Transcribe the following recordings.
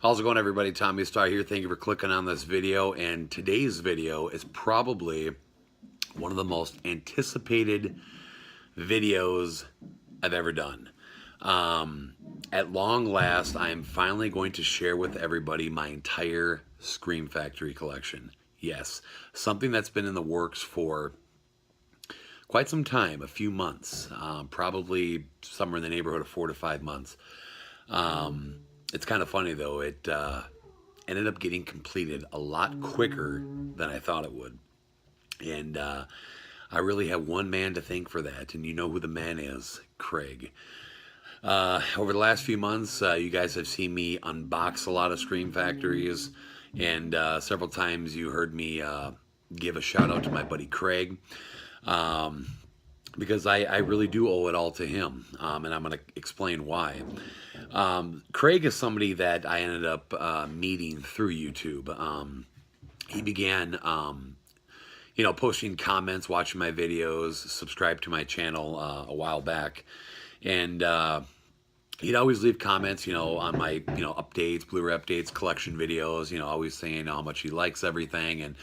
How's it going, everybody? Tommy Star here. Thank you for clicking on this video. And today's video is probably one of the most anticipated videos I've ever done. At long last, I am finally going to share with everybody my entire Scream Factory collection. Yes, something that's been in the works for quite some time, a few months, probably somewhere in the neighborhood of 4 to 5 months. It's kind of funny, though. It ended up getting completed a lot quicker than I thought it would. And I really have one man to thank for that, and you know who the man is, Craig. Over the last few months, you guys have seen me unbox a lot of Scream Factories, and several times you heard me give a shout out to my buddy Craig, because I really do owe it all to him, and I'm going to explain why. Craig is somebody that I ended up meeting through YouTube. He began, posting comments, watching my videos, subscribed to my channel a while back, and he'd always leave comments, on my, updates, Blu-ray updates, collection videos, always saying how much he likes everything,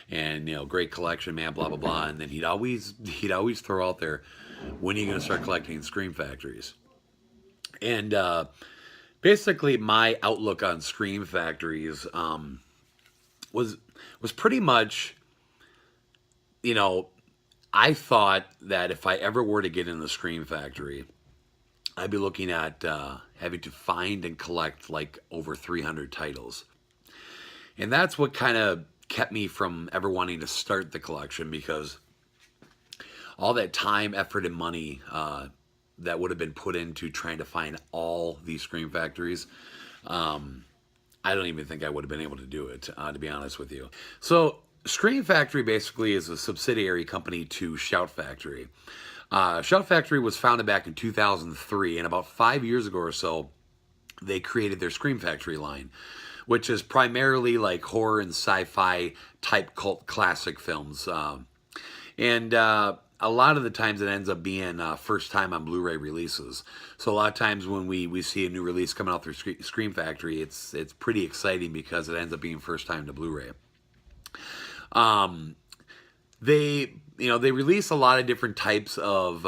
and great collection, man, blah blah blah. And then he'd always throw out there, when are you going to start collecting Scream Factories? And basically my outlook on Scream Factories was pretty much, I thought that if I ever were to get in the Scream Factory, I'd be looking at having to find and collect like over 300 titles. And that's what kind of kept me from ever wanting to start the collection, because all that time, effort, and money that would have been put into trying to find all these Scream Factories, I don't even think I would have been able to do it, to be honest with you. So Scream Factory basically is a subsidiary company to Shout Factory. Shout Factory was founded back in 2003, and about 5 years ago or so, they created their Scream Factory line, which is primarily like horror and sci-fi type cult classic films. And a lot of the times it ends up being first time on Blu-ray releases. So a lot of times when we see a new release coming out through Scream Factory, it's pretty exciting because it ends up being first time to Blu-ray. They release a lot of different types of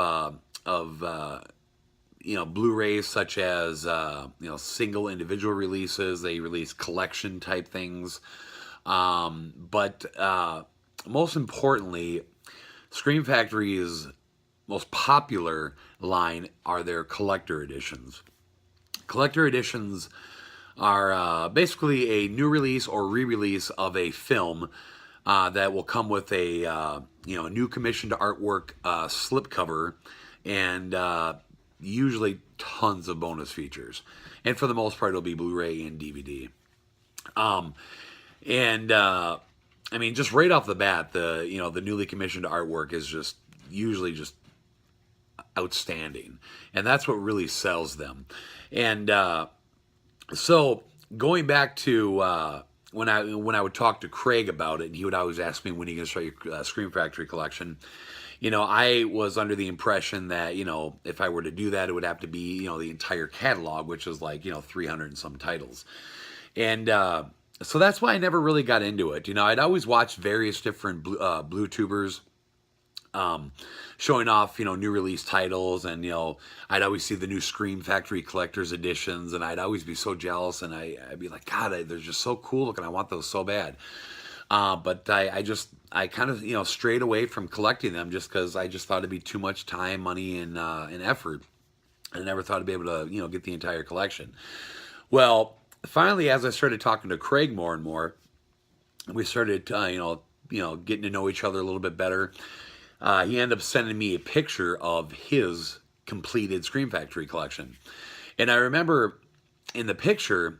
Blu-rays, such as single individual releases. They release collection type things, but most importantly, Scream Factory's most popular line are their collector editions. Collector editions are basically a new release or re-release of a film that will come with a new commissioned artwork, slipcover, and usually tons of bonus features. And for the most part, it'll be Blu-ray and DVD. Just right off the bat, the newly commissioned artwork is usually just outstanding, and that's what really sells them. And so going back to when I would talk to Craig about it, and he would always ask me, when are you going to start your Scream Factory collection? I was under the impression that, if I were to do that, it would have to be, the entire catalog, which is like, 300 and some titles. And so that's why I never really got into it. I'd always watched various different blue tubers showing off, new release titles, and, I'd always see the new Scream Factory collector's editions, and I'd always be so jealous, and I'd be like, God, they're just so cool looking. I want those so bad. But I kind of, strayed away from collecting them just because I just thought it'd be too much time, money, and effort. I never thought I'd be able to, get the entire collection. Well, finally, as I started talking to Craig more and more, we started, getting to know each other a little bit better. He ended up sending me a picture of his completed Scream Factory collection. And I remember in the picture,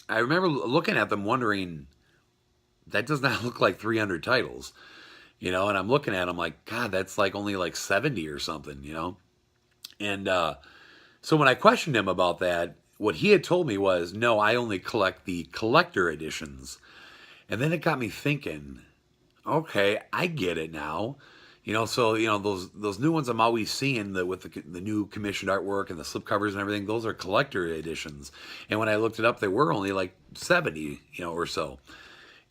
I remember looking at them wondering, that does not look like 300 titles, and I'm looking at them like, God, that's like only like 70 or something, And so when I questioned him about that, what he had told me was, no, I only collect the collector editions. And then it got me thinking, okay, I get it now. So those new ones I'm always seeing with the new commissioned artwork and the slipcovers and everything. Those are collector editions, and when I looked it up, they were only like 70, or so.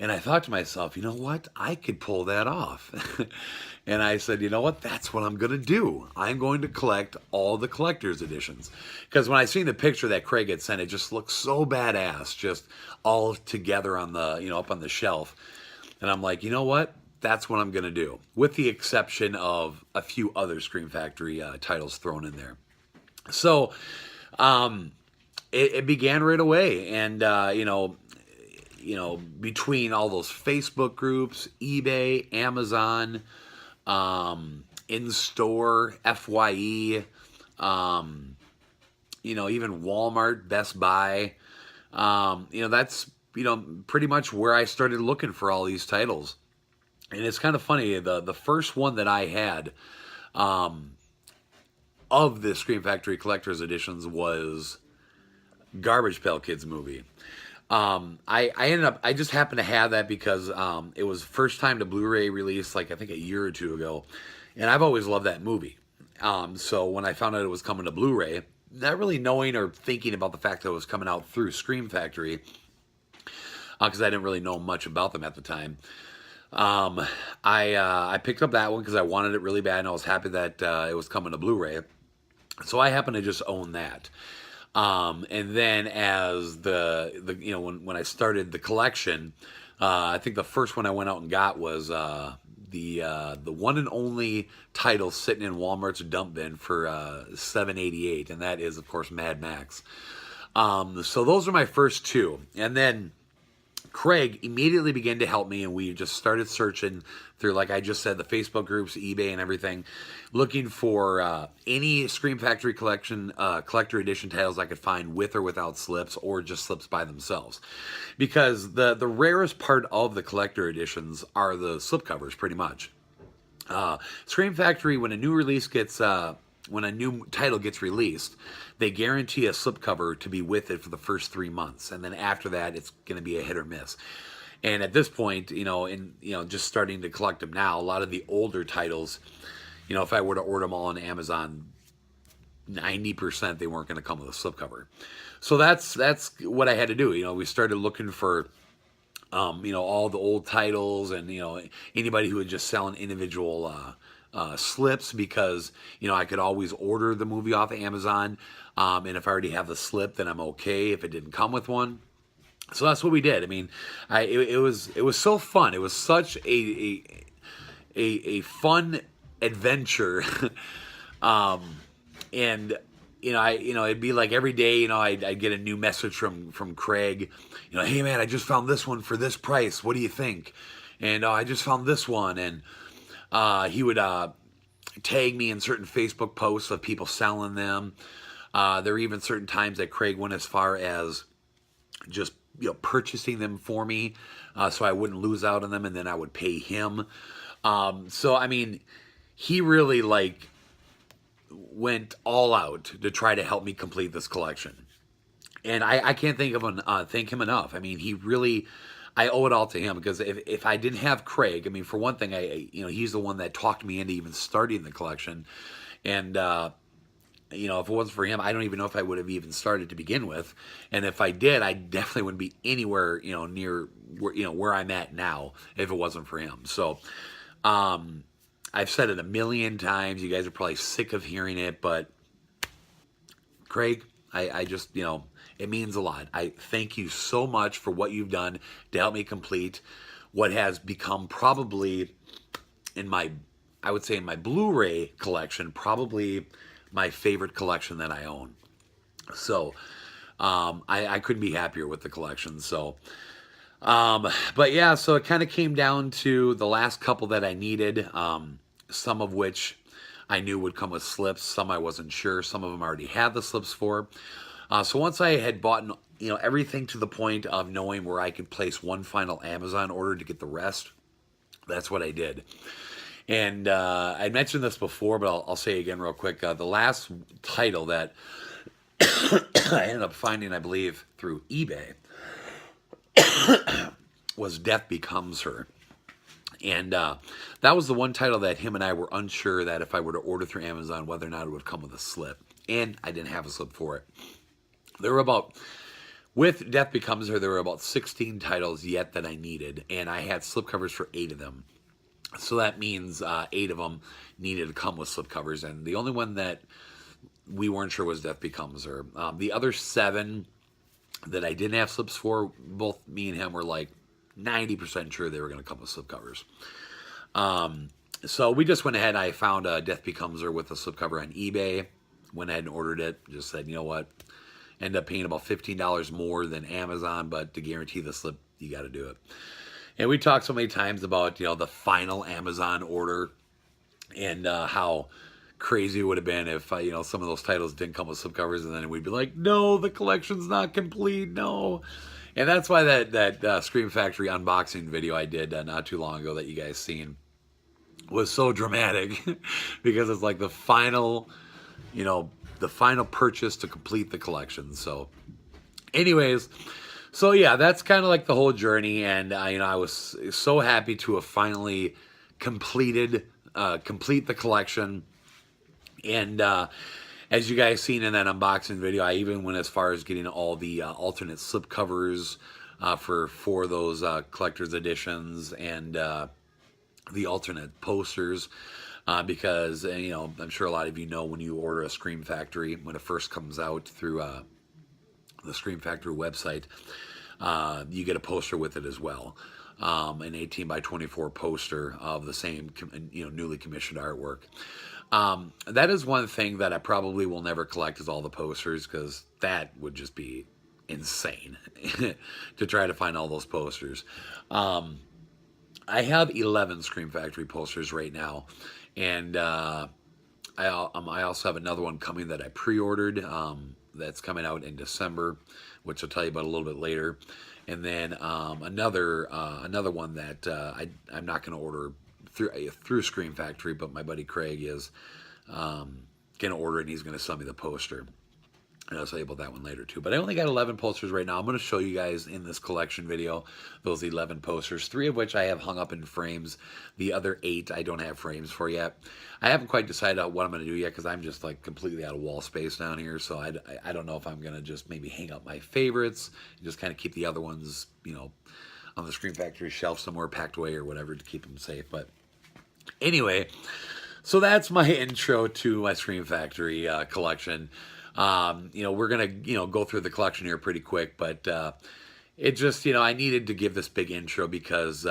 And I thought to myself, you know what? I could pull that off. And I said, you know what? That's what I'm going to do. I'm going to collect all the collector's editions. Because when I seen the picture that Craig had sent, it just looked so badass, just all together on the, up on the shelf. And I'm like, you know what? That's what I'm going to do. With the exception of a few other Scream Factory titles thrown in there. So, it began right away. And, between all those Facebook groups, eBay, Amazon, in-store, FYE, even Walmart, Best Buy, that's, pretty much where I started looking for all these titles. And it's kind of funny, the first one that I had, of the Scream Factory Collector's Editions was Garbage Pail Kids movie. I just happened to have that because it was first time to Blu-ray release, like I think a year or two ago, and I've always loved that movie. So when I found out it was coming to Blu-ray, not really knowing or thinking about the fact that it was coming out through Scream Factory, because I didn't really know much about them at the time. I picked up that one because I wanted it really bad, and I was happy that it was coming to Blu-ray. So I happened to just own that. And then as when I started the collection, I think the first one I went out and got was the one and only title sitting in Walmart's dump bin for $7.88, and that is of course Mad Max. So those are my first two, and then Craig immediately began to help me, and we just started searching through, like I just said, the Facebook groups, eBay, and everything, looking for any Scream Factory collector edition titles I could find with or without slips, or just slips by themselves. Because the rarest part of the collector editions are the slipcovers, pretty much. Scream Factory, when a new title gets released, they guarantee a slipcover to be with it for the first 3 months, and then after that, it's going to be a hit or miss. And at this point, just starting to collect them now, a lot of the older titles, if I were to order them all on Amazon, 90% they weren't going to come with a slipcover. So that's what I had to do. We started looking for all the old titles, and anybody who would just sell an individual slips, because I could always order the movie off of Amazon, and if I already have the slip, then I'm okay if it didn't come with one. So that's what we did. I mean, it was so fun. It was such a fun adventure, and it'd be like every day, I'd get a new message from Craig, hey man, I just found this one for this price. What do you think? And I just found this one, and he would tag me in certain Facebook posts of people selling them. There were even certain times that Craig went as far as just purchasing them for me, so I wouldn't lose out on them, and then I would pay him. So I mean, he really went all out to try to help me complete this collection, and I can't thank him enough. I mean, he really. I owe it all to him, because if I didn't have Craig, I mean, for one thing, he's the one that talked me into even starting the collection, and if it wasn't for him, I don't even know if I would have even started to begin with, and if I did, I definitely wouldn't be anywhere near where I'm at now if it wasn't for him. So I've said it a million times. You guys are probably sick of hearing it, but Craig, I just it means a lot. I thank you so much for what you've done to help me complete what has become probably in my Blu-ray collection, probably my favorite collection that I own. So I couldn't be happier with the collection. So but yeah, so it kind of came down to the last couple that I needed, some of which I knew would come with slips, some I wasn't sure, some of them I already had the slips for. So once I had bought everything to the point of knowing where I could place one final Amazon order to get the rest, that's what I did. And I mentioned this before, but I'll say it again real quick. The last title that I ended up finding, I believe, through eBay was Death Becomes Her. And that was the one title that him and I were unsure that if I were to order through Amazon, whether or not it would come with a slip. And I didn't have a slip for it. There were about, with Death Becomes Her, there were about 16 titles yet that I needed. And I had slipcovers for 8 of them. So that means 8 of them needed to come with slipcovers. And the only one that we weren't sure was Death Becomes Her. The other 7 that I didn't have slips for, both me and him were like 90% sure they were going to come with slipcovers. So we just went ahead. I found Death Becomes Her with a slipcover on eBay. Went ahead and ordered it. Just said, you know what? End up paying about $15 more than Amazon, but to guarantee the slip, you got to do it. And we talked so many times about, you know, the final Amazon order and how crazy it would have been if, you know, some of those titles didn't come with slipcovers, and then we'd be like, no, the collection's not complete, no. And that's why that Scream Factory unboxing video I did not too long ago that you guys seen was so dramatic because it's like the final, you know, the final purchase to complete the collection. So anyways, so yeah, that's kind of like the whole journey. And, you know, I was so happy to have finally complete the collection. And, as you guys seen in that unboxing video, I even went as far as getting all the alternate slipcovers for those collector's editions and the alternate posters because, you know, I'm sure a lot of you know when you order a Scream Factory, when it first comes out through the Scream Factory website, you get a poster with it as well. An 18 by 24 poster of the same, you know, newly commissioned artwork. That is one thing that I probably will never collect is all the posters, because that would just be insane to try to find all those posters. I have 11 Scream Factory posters right now, and I also have another one coming that I pre-ordered that's coming out in December, which I'll tell you about a little bit later. And then another one that I'm not going to order through Scream Factory, but my buddy Craig is going to order it, and he's going to sell me the poster. And I'll tell you about that one later too. But I only got 11 posters right now. I'm going to show you guys in this collection video those 11 posters, 3 of which I have hung up in frames. The other 8 I don't have frames for yet. I haven't quite decided on what I'm going to do yet because I'm just like completely out of wall space down here. So I don't know if I'm going to just maybe hang up my favorites and just kind of keep the other ones, you know, on the Scream Factory shelf somewhere packed away or whatever to keep them safe. But anyway, so that's my intro to my Scream Factory collection. You know, we're going to, you know, go through the collection here pretty quick, but it just, you know, I needed to give this big intro because,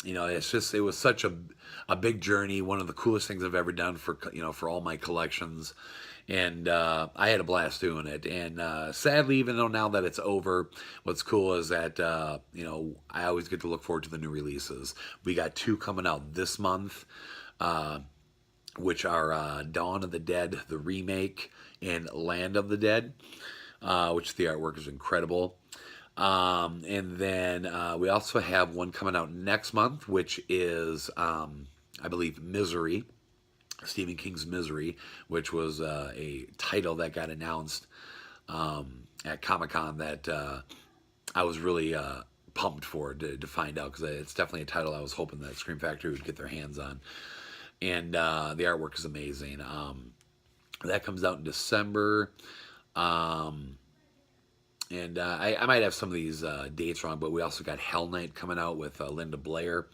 you know, it was such a big journey. One of the coolest things I've ever done for, you know, for all my collections. And I had a blast doing it. And sadly, even though now that it's over, what's cool is that, you know, I always get to look forward to the new releases. We got 2 coming out this month, which are Dawn of the Dead, the remake, and Land of the Dead, which the artwork is incredible. And then we also have one coming out next month, which is, I believe, Misery, Stephen King's Misery, which was a title that got announced at Comic-Con that I was really pumped for to find out, because it's definitely a title I was hoping that Scream Factory would get their hands on. And the artwork is amazing. That comes out in December. And I might have some of these dates wrong, but we also got Hell Night coming out with Linda Blair.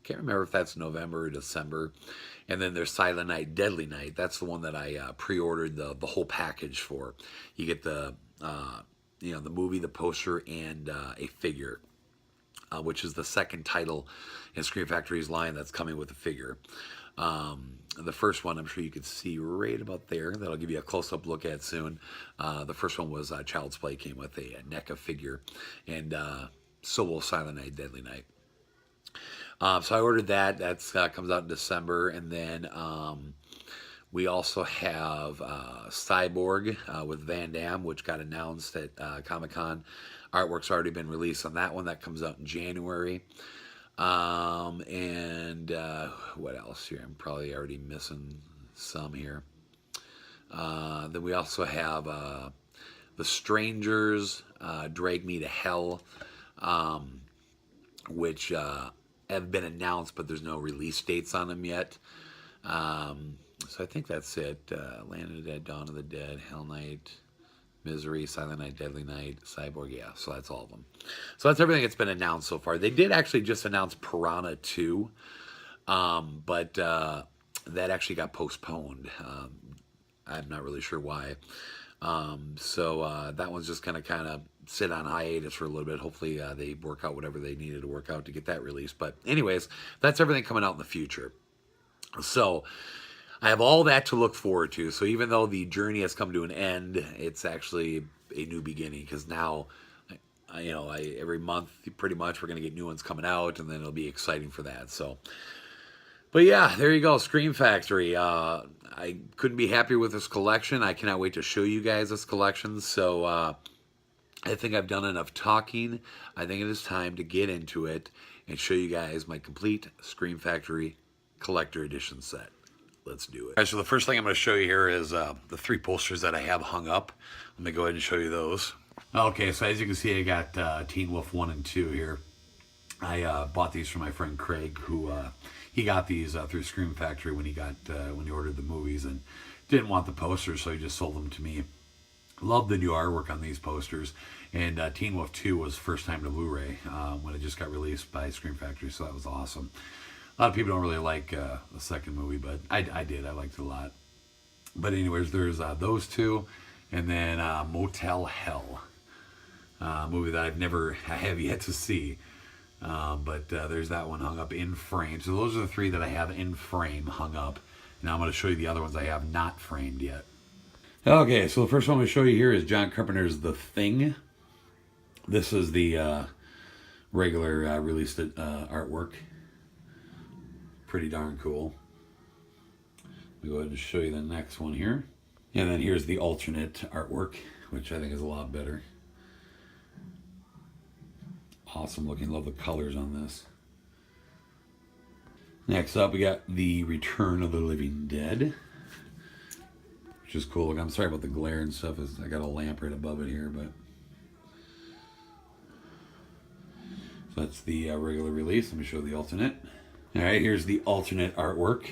Can't remember if that's November or December. And then there's Silent Night, Deadly Night. That's the one that I pre-ordered the whole package for. You get the you know, the movie, the poster, and a figure, which is the second title in Scream Factory's line that's coming with a figure. The first one, I'm sure you could see right about there. That'll give you a close-up look at soon. The first one was Child's Play, came with a NECA figure, and so will Silent Night, Deadly Night. So I ordered that. That's comes out in December, and then we also have Cyborg with Van Damme, which got announced at Comic-Con. Artwork's already been released on that one. That comes out in January. And what else here? I'm probably already missing some here. Then we also have The Strangers, Drag Me to Hell, which have been announced, but there's no release dates on them yet. So I think that's it. Land of the Dead, Dawn of the Dead, Hell Night, Misery, Silent Night, Deadly Night, Cyborg. Yeah, so that's all of them. So that's everything that's been announced so far. They did actually just announce Piranha 2, but that actually got postponed. I'm not really sure why. So that one's just going to kind of sit on hiatus for a little bit. Hopefully they work out whatever they needed to work out to get that released. But anyways, that's everything coming out in the future. So I have all that to look forward to. So even though the journey has come to an end, it's actually a new beginning, because now, every month pretty much we're going to get new ones coming out, and then it'll be exciting for that. So, but yeah, there you go, Scream Factory. I couldn't be happier with this collection. I cannot wait to show you guys this collection. So I think I've done enough talking. I think it is time to get into it and show you guys my complete Scream Factory Collector Edition set. Let's do it. All right, so the first thing I'm going to show you here is the 3 posters that I have hung up. Let me go ahead and show you those. Okay, so as you can see, I got Teen Wolf 1 and 2 here. I bought these from my friend Craig, who he got these through Scream Factory when he ordered the movies, and didn't want the posters, so he just sold them to me. Love the new artwork on these posters, and Teen Wolf 2 was first time to Blu-ray when it just got released by Scream Factory, so that was awesome. A lot of people don't really like the second movie, but I did. I liked it a lot. But anyways, there's those 2, and then Motel Hell, movie that I have yet to see. But there's that one hung up in frame. So those are the 3 that I have in frame hung up. Now I'm going to show you the other ones I have not framed yet. Okay, so the first one I'm going to show you here is John Carpenter's The Thing. This is the regular released artwork. Pretty darn cool. Let me go ahead and show you the next one here. And then here's the alternate artwork, which I think is a lot better. Awesome looking. Love the colors on this. Next up, we got the Return of the Living Dead, which is cool. Look, I'm sorry about the glare and stuff. I got a lamp right above it here, but so that's the regular release. Let me show the alternate. All right, here's the alternate artwork,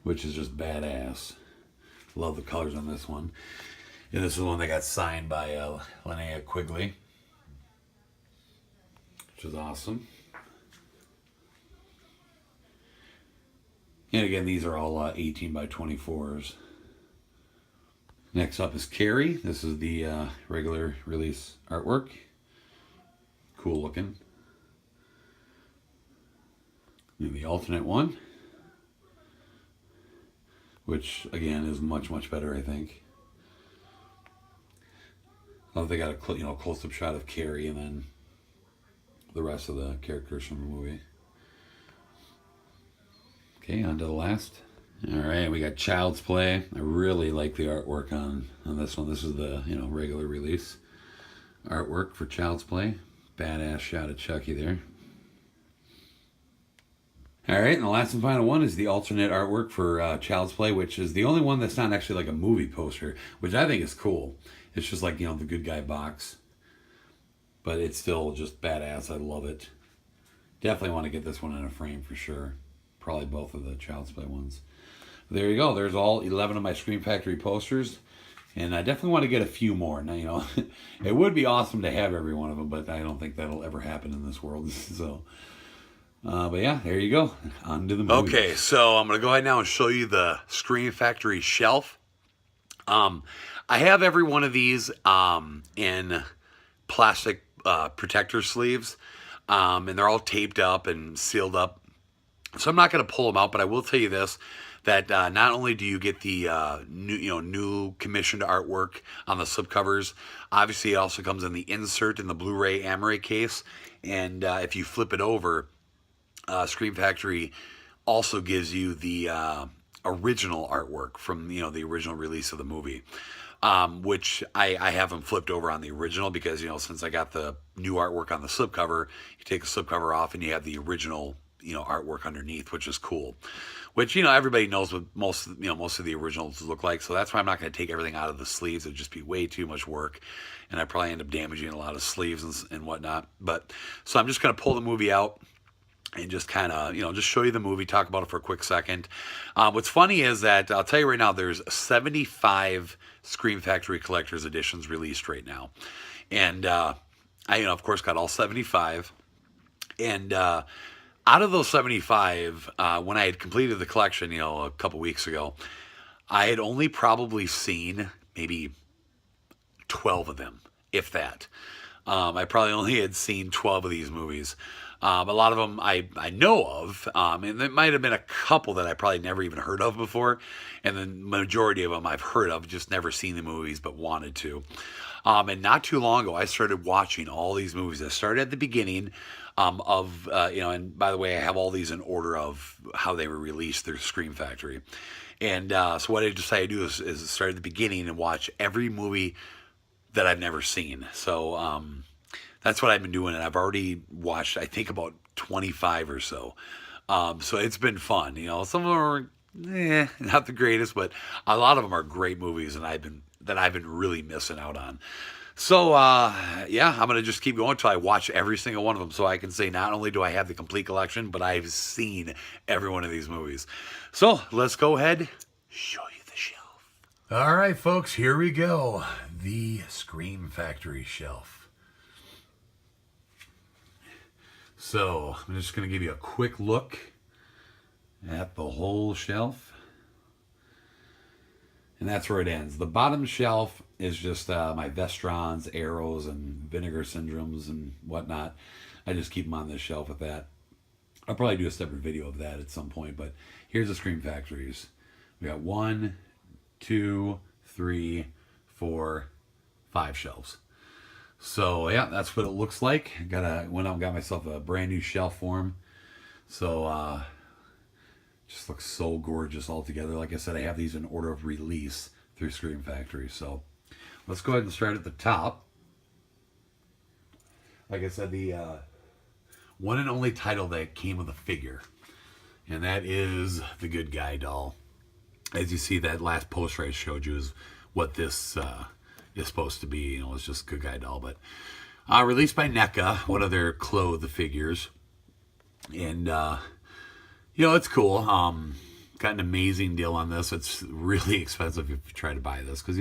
which is just badass. Love the colors on this one. And this is one that got signed by Linnea Quigley, which is awesome. And again, these are all 18 by 24s. Next up is Kari. This is the regular release artwork. Cool looking. And the alternate one, which again is much, much better, I think. Oh, they got a close-up shot of Kari and then the rest of the characters from the movie. Okay, on to the last. All right, we got Child's Play. I really like the artwork on this one. This is the regular release artwork for Child's Play. Badass shot of Chucky there. All right, and the last and final one is the alternate artwork for Child's Play, which is the only one that's not actually like a movie poster, which I think is cool. It's just like, the good guy box. But it's still just badass. I love it. Definitely want to get this one in a frame for sure. Probably both of the Child's Play ones. But there you go. There's all 11 of my Scream Factory posters. And I definitely want to get a few more. Now, it would be awesome to have every one of them, but I don't think that'll ever happen in this world. So... but yeah, there you go. On to the movie. Okay, so I'm going to go ahead now and show you the Scream Factory shelf. I have every one of these in plastic protector sleeves. And they're all taped up and sealed up. So I'm not going to pull them out, but I will tell you this, that not only do you get the new commissioned artwork on the slipcovers, obviously it also comes in the insert in the Blu-ray Amaray case. And if you flip it over, Scream Factory also gives you the original artwork from the original release of the movie, which I haven't flipped over on the original because since I got the new artwork on the slipcover, you take the slipcover off and you have the original artwork underneath, which is cool. Which, everybody knows what most of the originals look like. So that's why I'm not going to take everything out of the sleeves. It'd just be way too much work. And I'd probably end up damaging a lot of sleeves and whatnot. So I'm just going to pull the movie out and just kind of, just show you the movie, talk about it for a quick second. What's funny is that, I'll tell you right now, there's 75 Scream Factory Collector's Editions released right now. And I, of course, got all 75. And out of those 75, when I had completed the collection, a couple weeks ago, I had only probably seen maybe 12 of them, if that. I probably only had seen 12 of these movies. A lot of them I know of, and there might have been a couple that I probably never even heard of before, and the majority of them I've heard of, just never seen the movies, but wanted to. And not too long ago, I started watching all these movies. I started at the beginning and by the way, I have all these in order of how they were released through Scream Factory. And so what I decided to do is start at the beginning and watch every movie that I've never seen. So that's what I've been doing, and I've already watched, I think, about 25 or so. So it's been fun. Some of them are not the greatest, but a lot of them are great movies, and I've been really missing out on. So I'm gonna just keep going until I watch every single one of them, so I can say not only do I have the complete collection, but I've seen every one of these movies. So let's go ahead, show you the shelf. All right, folks, here we go. The Scream Factory shelf. So I'm just going to give you a quick look at the whole shelf. And that's where it ends. The bottom shelf is just my Vestrons, Arrows, and Vinegar Syndromes and whatnot. I just keep them on this shelf with that. I'll probably do a separate video of that at some point, but here's the Scream Factories. We got 1, 2, 3, 4, 5 shelves. So yeah, that's what it looks like. Went out and got myself a brand new shelf for him. So just looks so gorgeous all together. Like I said, I have these in order of release through Scream Factory. So let's go ahead and start at the top. Like I said, the one and only title that came with a figure, and that is the Good Guy doll. As you see, that last poster I showed you is what this is supposed to be. It's just Good Guy doll, but released by NECA, one of their clothed figures, and it's cool. Got an amazing deal on this. It's really expensive if you try to buy this, because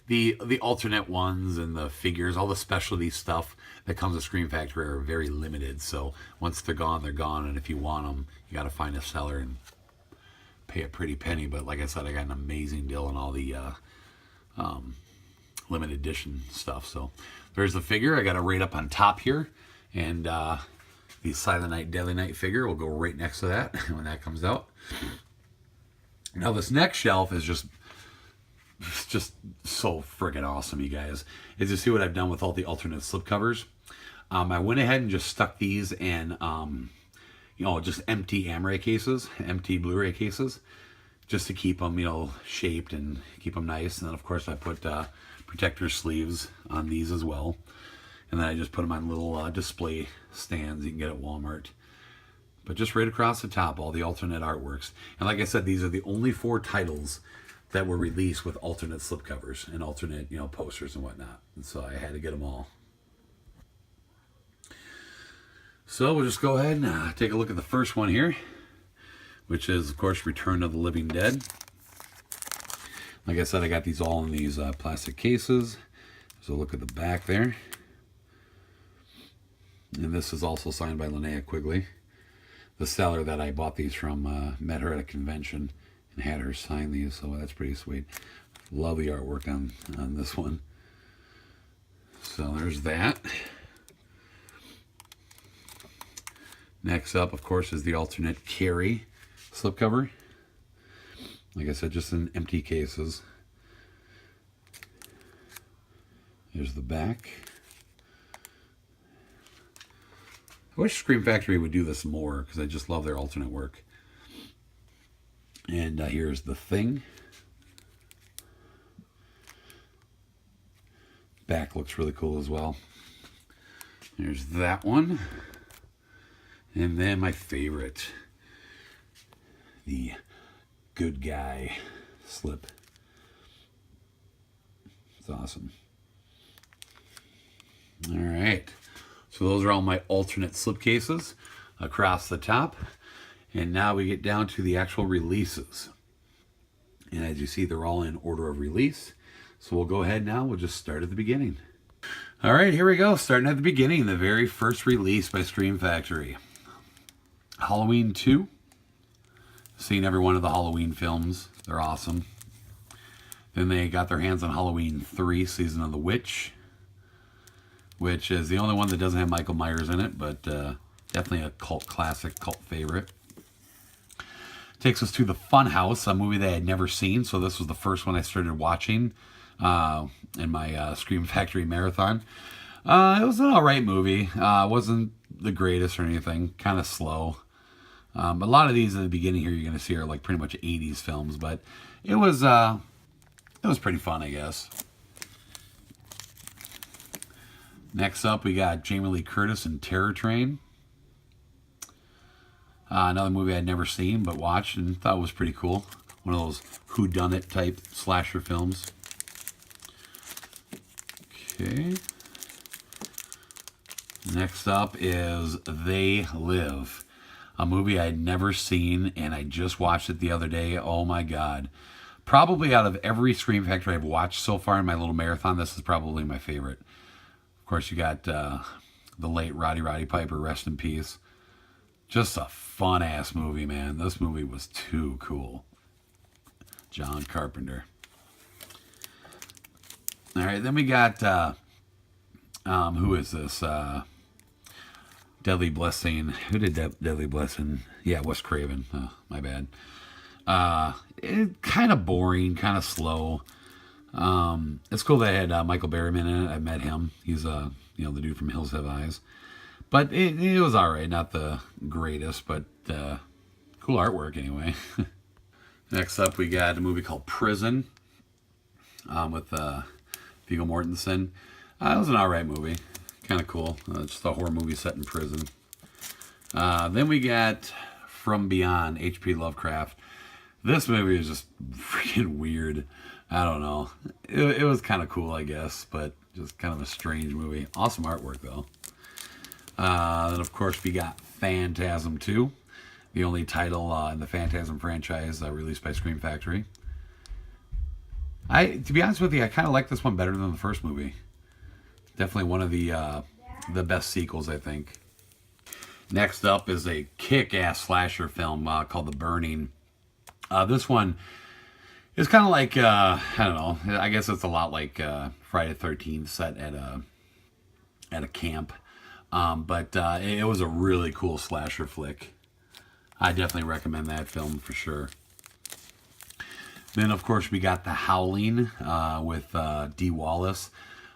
the alternate ones and the figures, all the specialty stuff that comes with Scream Factory are very limited. So once they're gone, they're gone, and if you want them, you got to find a seller and pay a pretty penny. But like I said, I got an amazing deal on all the limited edition stuff. So there's the figure. I got it right up on top here, and the Silent Night, Deadly Night figure will go right next to that when that comes out. Now this next shelf is just so friggin' awesome, you guys. As you see what I've done with all the alternate slipcovers, I went ahead and just stuck these in just empty Amaray cases, empty Blu-ray cases, just to keep them shaped and keep them nice. And then of course I put protector sleeves on these as well, and then I just put them on little display stands you can get at Walmart. But just right across the top, all the alternate artworks. And like I said, these are the only 4 titles that were released with alternate slipcovers and alternate posters and whatnot, and so I had to get them all. So we'll just go ahead and take a look at the first one here, which is of course Return of the Living Dead. Like I said, I got these all in these plastic cases. So look at the back there. And this is also signed by Linnea Quigley, the seller that I bought these from. Met her at a convention and had her sign these, so that's pretty sweet. Love the artwork on this one. So there's that. Next up, of course, is the alternate Kari slipcover. Like I said, just in empty cases. Here's the back. I wish Scream Factory would do this more, because I just love their alternate work. And here's The Thing. Back looks really cool as well. Here's that one. And then my favorite, the good guy slip. It's awesome. All right. So those are all my alternate slipcases across the top. And now we get down to the actual releases. And as you see, they're all in order of release. So we'll go ahead now. We'll just start at the beginning. All right, here we go. Starting at the beginning, the very first release by Scream Factory. Halloween 2. Seen every one of the Halloween films. They're awesome. Then they got their hands on Halloween 3, Season of the Witch, which is the only one that doesn't have Michael Myers in it, but definitely a cult classic, cult favorite. Takes us to the Funhouse, a movie that I had never seen, so this was the first one I started watching in my Scream Factory marathon. It was an alright movie. It wasn't the greatest or anything, kind of slow. A lot of these in the beginning here you're going to see are like pretty much 80s films, but it was pretty fun, I guess. Next up, we got Jamie Lee Curtis in Terror Train. Another movie I'd never seen, but watched and thought was pretty cool. One of those whodunit type slasher films. Okay. Next up is They Live, a movie I'd never seen, and I just watched it the other day. Oh my God. Probably out of every Scream Factory I've watched so far in my little marathon, this is probably my favorite. Of course, you got the late Roddy Piper, rest in peace. Just a fun-ass movie, man. This movie was too cool. John Carpenter. All right, then we got, who is this? Deadly Blessing. Who did Deadly Blessing? Yeah, Wes Craven. Oh, my bad. Kind of boring, kind of slow. It's cool that it had Michael Berryman in it. I met him. He's the dude from Hills Have Eyes. But it was all right. Not the greatest, but cool artwork anyway. Next up, we got a movie called Prison with Viggo Mortensen. It was an all right movie. Kind of cool. Just a horror movie set in prison. Then we got From Beyond, H.P. Lovecraft. This movie is just freaking weird. I don't know. It was kind of cool, I guess, but just kind of a strange movie. Awesome artwork, though. Then, of course, we got Phantasm 2, the only title in the Phantasm franchise released by Scream Factory. To be honest with you, I kind of like this one better than the first movie. Definitely one of the best sequels, I think. Next up is a kick-ass slasher film called The Burning. This one is kind of like, I don't know, I guess it's a lot like Friday the 13th set at a camp. But it was a really cool slasher flick. I definitely recommend that film for sure. Then, of course, we got The Howling with Dee Wallace.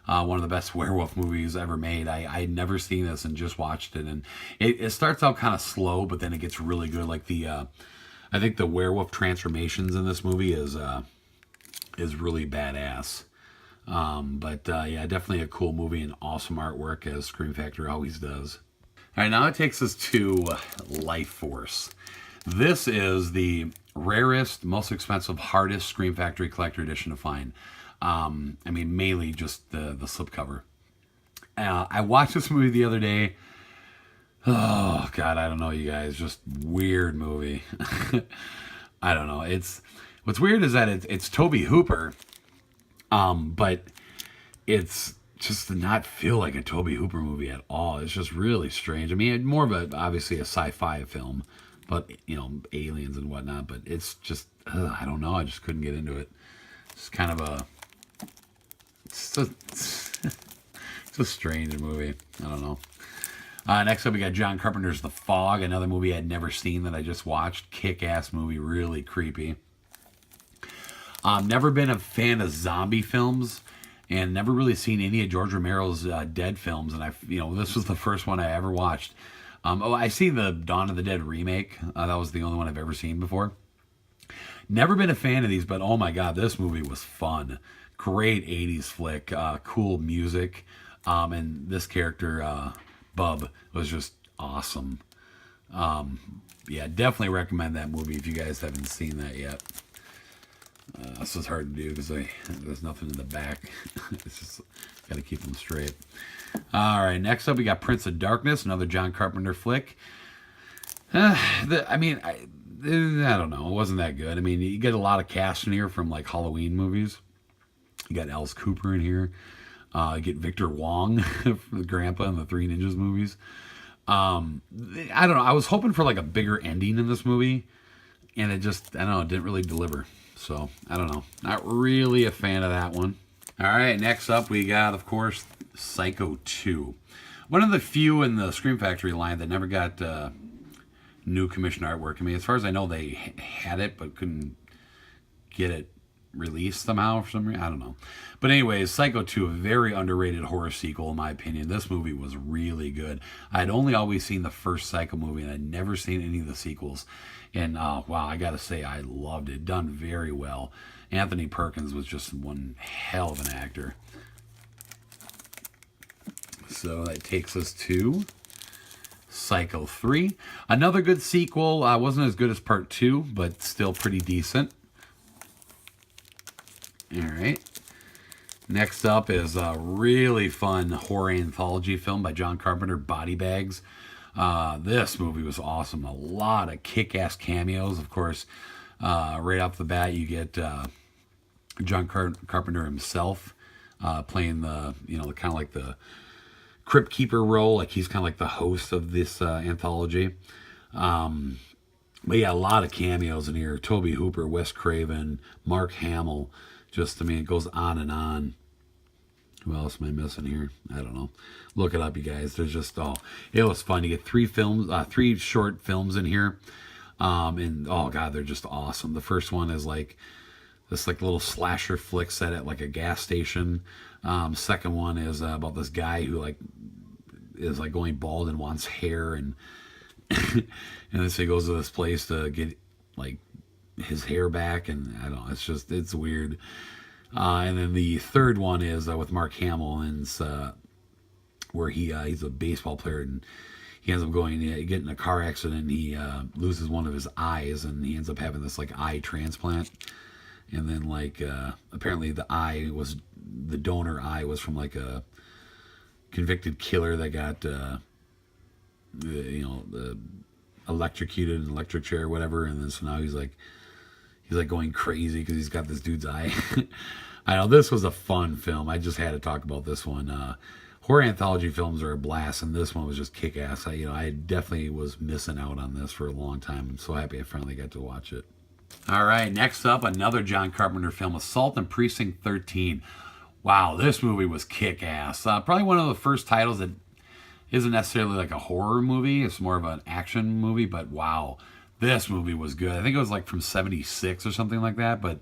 One of the best werewolf movies ever made. I had never seen this and just watched it. And it starts out kind of slow, but then it gets really good. Like I think the werewolf transformations in this movie is really badass. Yeah, definitely a cool movie and awesome artwork, as Scream Factory always does. All right, now it takes us to Life Force. This is the rarest, most expensive, hardest Scream Factory Collector Edition to find. Mainly just the slipcover. I watched this movie the other day. Oh, God, I don't know, you guys. Just weird movie. I don't know. What's weird is that it's Tobe Hooper. But it's just to not feel like a Tobe Hooper movie at all. It's just really strange. I mean, more of obviously a sci-fi film, but, aliens and whatnot. But it's just, I don't know. I just couldn't get into it. It's kind of it's a strange movie. I don't know. Next up, we got John Carpenter's The Fog, another movie I'd never seen that I just watched. Kick-ass movie, really creepy. Never been a fan of zombie films, and never really seen any of George Romero's Dead films. And this was the first one I ever watched. I seen the Dawn of the Dead remake. That was the only one I've ever seen before. Never been a fan of these, but oh my God, this movie was fun. Great 80s flick, cool music, and this character, Bub, was just awesome. Yeah, definitely recommend that movie if you guys haven't seen that yet. This is hard to do because there's nothing in the back. It's just got to keep them straight. All right, next up we got Prince of Darkness, another John Carpenter flick. I don't know. It wasn't that good. I mean, you get a lot of cast in here from like Halloween movies. You got Alice Cooper in here. You get Victor Wong, the grandpa in the Three Ninjas movies. I don't know. I was hoping for like a bigger ending in this movie, and it just, I don't know, it didn't really deliver. So, I don't know. Not really a fan of that one. All right, next up we got, of course, Psycho 2. One of the few in the Scream Factory line that never got new commission artwork. I mean, as far as I know, they had it, but couldn't get it released somehow for some reason. I don't know. But anyways, Psycho 2, a very underrated horror sequel in my opinion. This movie was really good. I'd only always seen the first Psycho movie, and I'd never seen any of the sequels. And wow, I gotta say, I loved it. Done very well. Anthony Perkins was just one hell of an actor. So that takes us to Psycho 3. Another good sequel. Wasn't as good as part 2, but still pretty decent. Alright. Next up is a really fun horror anthology film by John Carpenter, Body Bags. This movie was awesome. A lot of kick-ass cameos. Of course, right off the bat, you get John Carpenter himself playing the, kind of like the Crypt Keeper role. Like he's kind of like the host of this anthology. But yeah, a lot of cameos in here. Tobe Hooper, Wes Craven, Mark Hamill. Just, I mean, it goes on and on. Who else am I missing here? I don't know. Look it up, you guys. There's just, it was fun. You get three short films in here. And, oh, God, they're just awesome. The first one is like this like little slasher flick set at like a gas station. Second one is about this guy who like is like going bald and wants hair. And, and then so he goes to this place to get like his hair back, and I don't know, it's weird. And then the third one is with Mark Hamill, and it's where he's a baseball player, and he ends up getting in a car accident, and he loses one of his eyes, and he ends up having this like eye transplant. And then like apparently the donor eye was from like a convicted killer that got the electrocuted in an electric chair or whatever. And then so now he's like going crazy because he's got this dude's eye. I know this was a fun film. I just had to talk about this one. Horror anthology films are a blast, and this one was just kick-ass. I definitely was missing out on this for a long time. I'm so happy I finally got to watch it. All right, next up, another John Carpenter film, Assault on Precinct 13. Wow, this movie was kick-ass. Probably one of the first titles that isn't necessarily like a horror movie. It's more of an action movie, but wow, this movie was good. I think it was like from 76 or something like that, but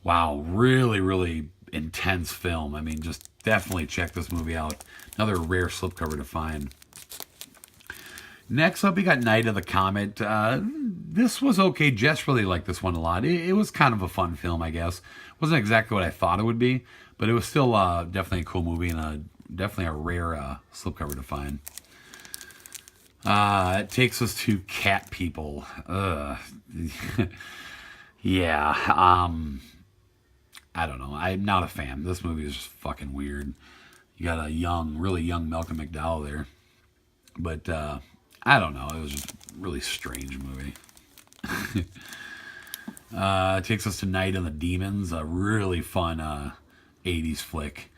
wow, really, really intense film. I mean, just definitely check this movie out. Another rare slipcover to find. Next up, we got Night of the Comet. This was okay. Jess really liked this one a lot. It was kind of a fun film, I guess. Wasn't exactly what I thought it would be, but it was still definitely a cool movie and definitely a rare slipcover to find. It takes us to Cat People. Yeah. I don't know. I'm not a fan. This movie is just fucking weird. You got a really young Malcolm McDowell there. But, I don't know. It was just a really strange movie. It takes us to Night of the Demons. A really fun 80s flick.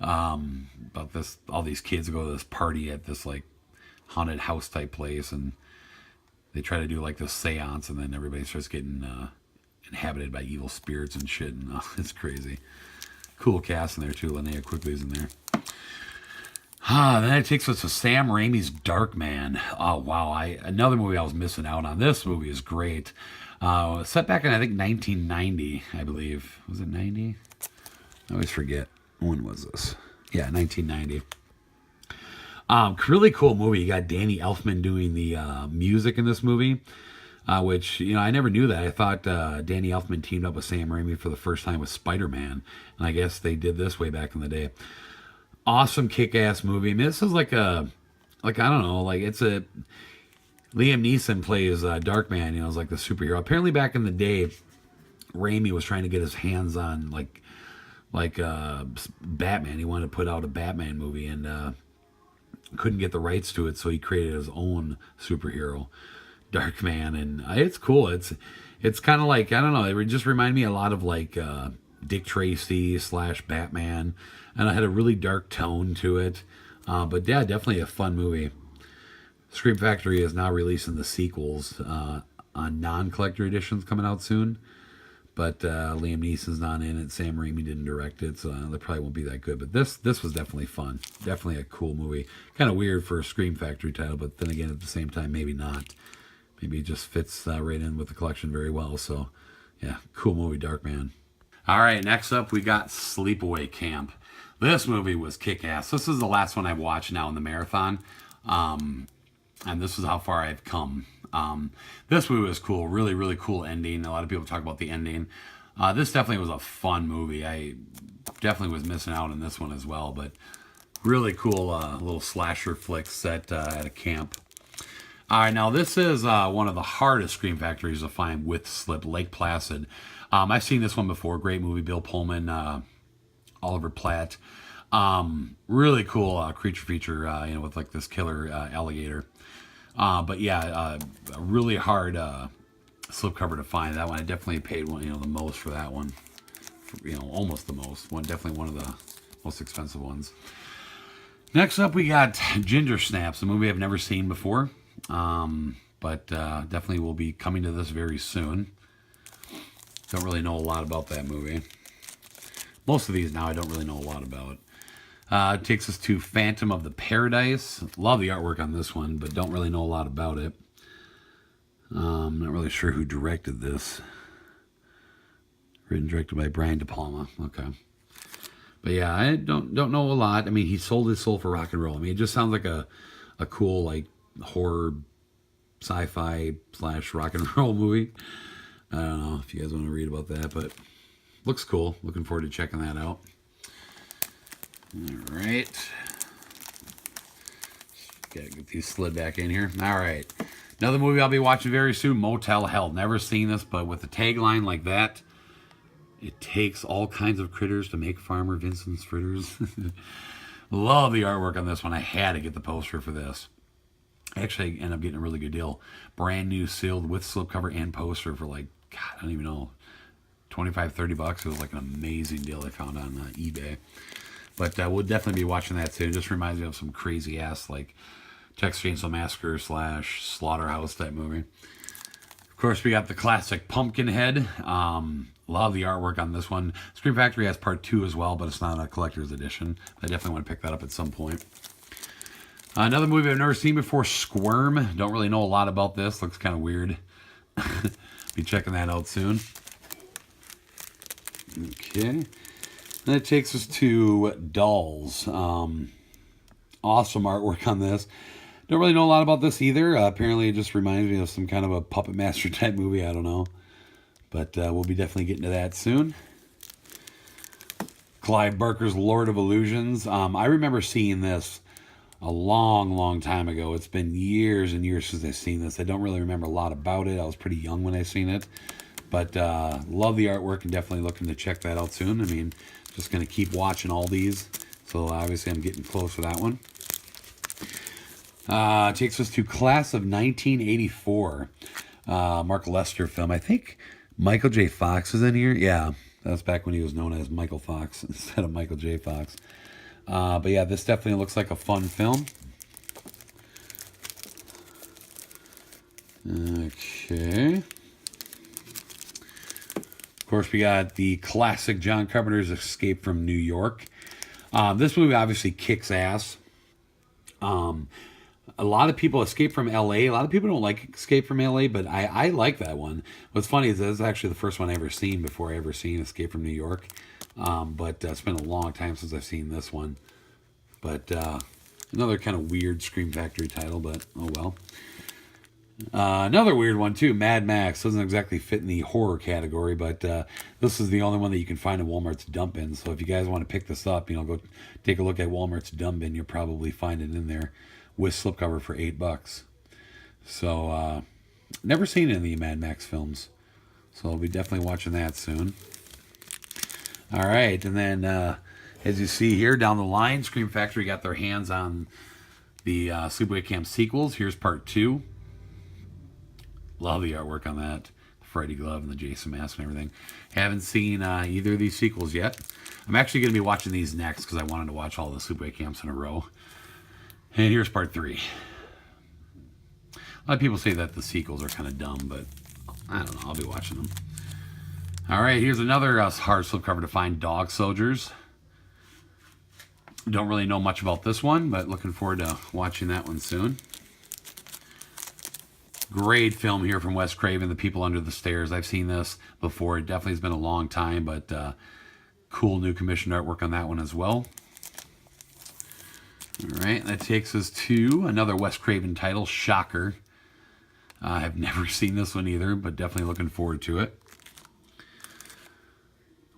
About this, all these kids go to this party at this, like, haunted house type place, and they try to do like this seance, and then everybody starts getting inhabited by evil spirits and shit, and it's crazy. Cool cast in there too. Linnea Quigley's in there. Then it takes us to Sam Raimi's Darkman. Oh wow, another movie I was missing out on. This movie is great. Set back in I think 1990, I believe. Was it 90? I always forget. When was this? Yeah, 1990. Really cool movie. You got Danny Elfman doing the music in this movie, which, I never knew that. I thought Danny Elfman teamed up with Sam Raimi for the first time with Spider-Man, and I guess they did this way back in the day. Awesome kick-ass movie. I mean, this is I don't know, like it's Liam Neeson plays Darkman, you know, as like the superhero. Apparently back in the day, Raimi was trying to get his hands on Batman. He wanted to put out a Batman movie and couldn't get the rights to it, so he created his own superhero, Darkman, and it's cool. It's kind of like, I don't know, it just reminded me a lot of like Dick Tracy / Batman, and it had a really dark tone to it. But yeah, definitely a fun movie. Scream Factory is now releasing the sequels on non-collector editions coming out soon. But Liam Neeson's not in it. Sam Raimi didn't direct it, so they probably won't be that good. But this was definitely fun. Definitely a cool movie. Kind of weird for a Scream Factory title, but then again, at the same time, maybe not. Maybe it just fits right in with the collection very well. So, yeah, cool movie, Darkman. All right, next up, we got Sleepaway Camp. This movie was kick-ass. This is the last one I've watched now in the marathon. And this is how far I've come. This movie was cool. Really, really cool ending. A lot of people talk about the ending. This definitely was a fun movie. I definitely was missing out on this one as well. But really cool little slasher flick set at a camp. All right, now this is one of the hardest Scream Factories to find with Slip, Lake Placid. I've seen this one before. Great movie. Bill Pullman, Oliver Platt. Really cool creature feature, with like this killer alligator. But yeah, a really hard slipcover to find. That one I definitely paid the most for that one. Almost the most. Definitely one of the most expensive ones. Next up, we got Ginger Snaps, a movie I've never seen before, but definitely will be coming to this very soon. Don't really know a lot about that movie. Most of these now I don't really know a lot about. It takes us to Phantom of the Paradise. Love the artwork on this one, but don't really know a lot about it. Not really sure who directed this. Written and directed by Brian De Palma. Okay. But yeah, I don't know a lot. I mean, he sold his soul for rock and roll. I mean, it just sounds like a cool, like, horror, sci-fi / rock and roll movie. I don't know if you guys want to read about that, but looks cool. Looking forward to checking that out. All right. Gotta get these slid back in here. All right. Another movie I'll be watching very soon, Motel Hell. Never seen this, but with a tagline like that, it takes all kinds of critters to make Farmer Vincent's fritters. Love the artwork on this one. I had to get the poster for this. Actually, I ended up getting a really good deal. Brand new, sealed with slipcover and poster for like, God, I don't even know, $25-$30. It was like an amazing deal I found on eBay. But we'll definitely be watching that too. It just reminds me of some crazy ass like Texas Chainsaw Massacre / Slaughterhouse type movie. Of course, we got the classic Pumpkinhead. Love the artwork on this one. Scream Factory has part 2 as well, but it's not a collector's edition. I definitely want to pick that up at some point. Another movie I've never seen before, Squirm. Don't really know a lot about this. Looks kind of weird. Be checking that out soon. Okay. Then it takes us to Dolls. Awesome artwork on this. Don't really know a lot about this either. Apparently it just reminds me of some kind of a Puppet Master type movie. I don't know. But we'll be definitely getting to that soon. Clive Barker's Lord of Illusions. I remember seeing this a long time ago. It's been years and years since I've seen this. I don't really remember a lot about it. I was pretty young when I seen it. But love the artwork and definitely looking to check that out soon. I mean, just going to keep watching all these. So obviously I'm getting close to that one. Takes us to Class of 1984. Mark Lester film. I think Michael J. Fox is in here. Yeah, that's back when he was known as Michael Fox instead of Michael J. Fox. But yeah, this definitely looks like a fun film. Okay. Of course, we got the classic John Carpenter's Escape from New York. This movie obviously kicks ass. A lot of people Escape from LA. A lot of people don't like Escape from LA, but I like that one. What's funny is that's actually the first one I ever seen before I ever seen Escape from New York. But it's been a long time since I've seen this one. But another kind of weird Scream Factory title, but oh well. Another weird one too, Mad Max. Doesn't exactly fit in the horror category, but this is the only one that you can find in Walmart's dump bin. So if you guys want to pick this up, go take a look at Walmart's dump bin. You'll probably find it in there with slipcover for $8. So, never seen any of the Mad Max films. So I'll be definitely watching that soon. All right, and then as you see here down the line, Scream Factory got their hands on the Sleepaway Camp sequels. Here's part 2. Love the artwork on that. The Freddy glove and the Jason mask and everything. Haven't seen either of these sequels yet. I'm actually going to be watching these next because I wanted to watch all the Sleepaway Camps in a row. And here's part 3. A lot of people say that the sequels are kind of dumb, but I don't know. I'll be watching them. All right, here's another hard slipcover to find, Dog Soldiers. Don't really know much about this one, but looking forward to watching that one soon. Great film here from Wes Craven, The People Under the Stairs. I've seen this before. It definitely has been a long time, but cool new commissioned artwork on that one as well. All right, that takes us to another Wes Craven title, Shocker. I've never seen this one either, but definitely looking forward to it.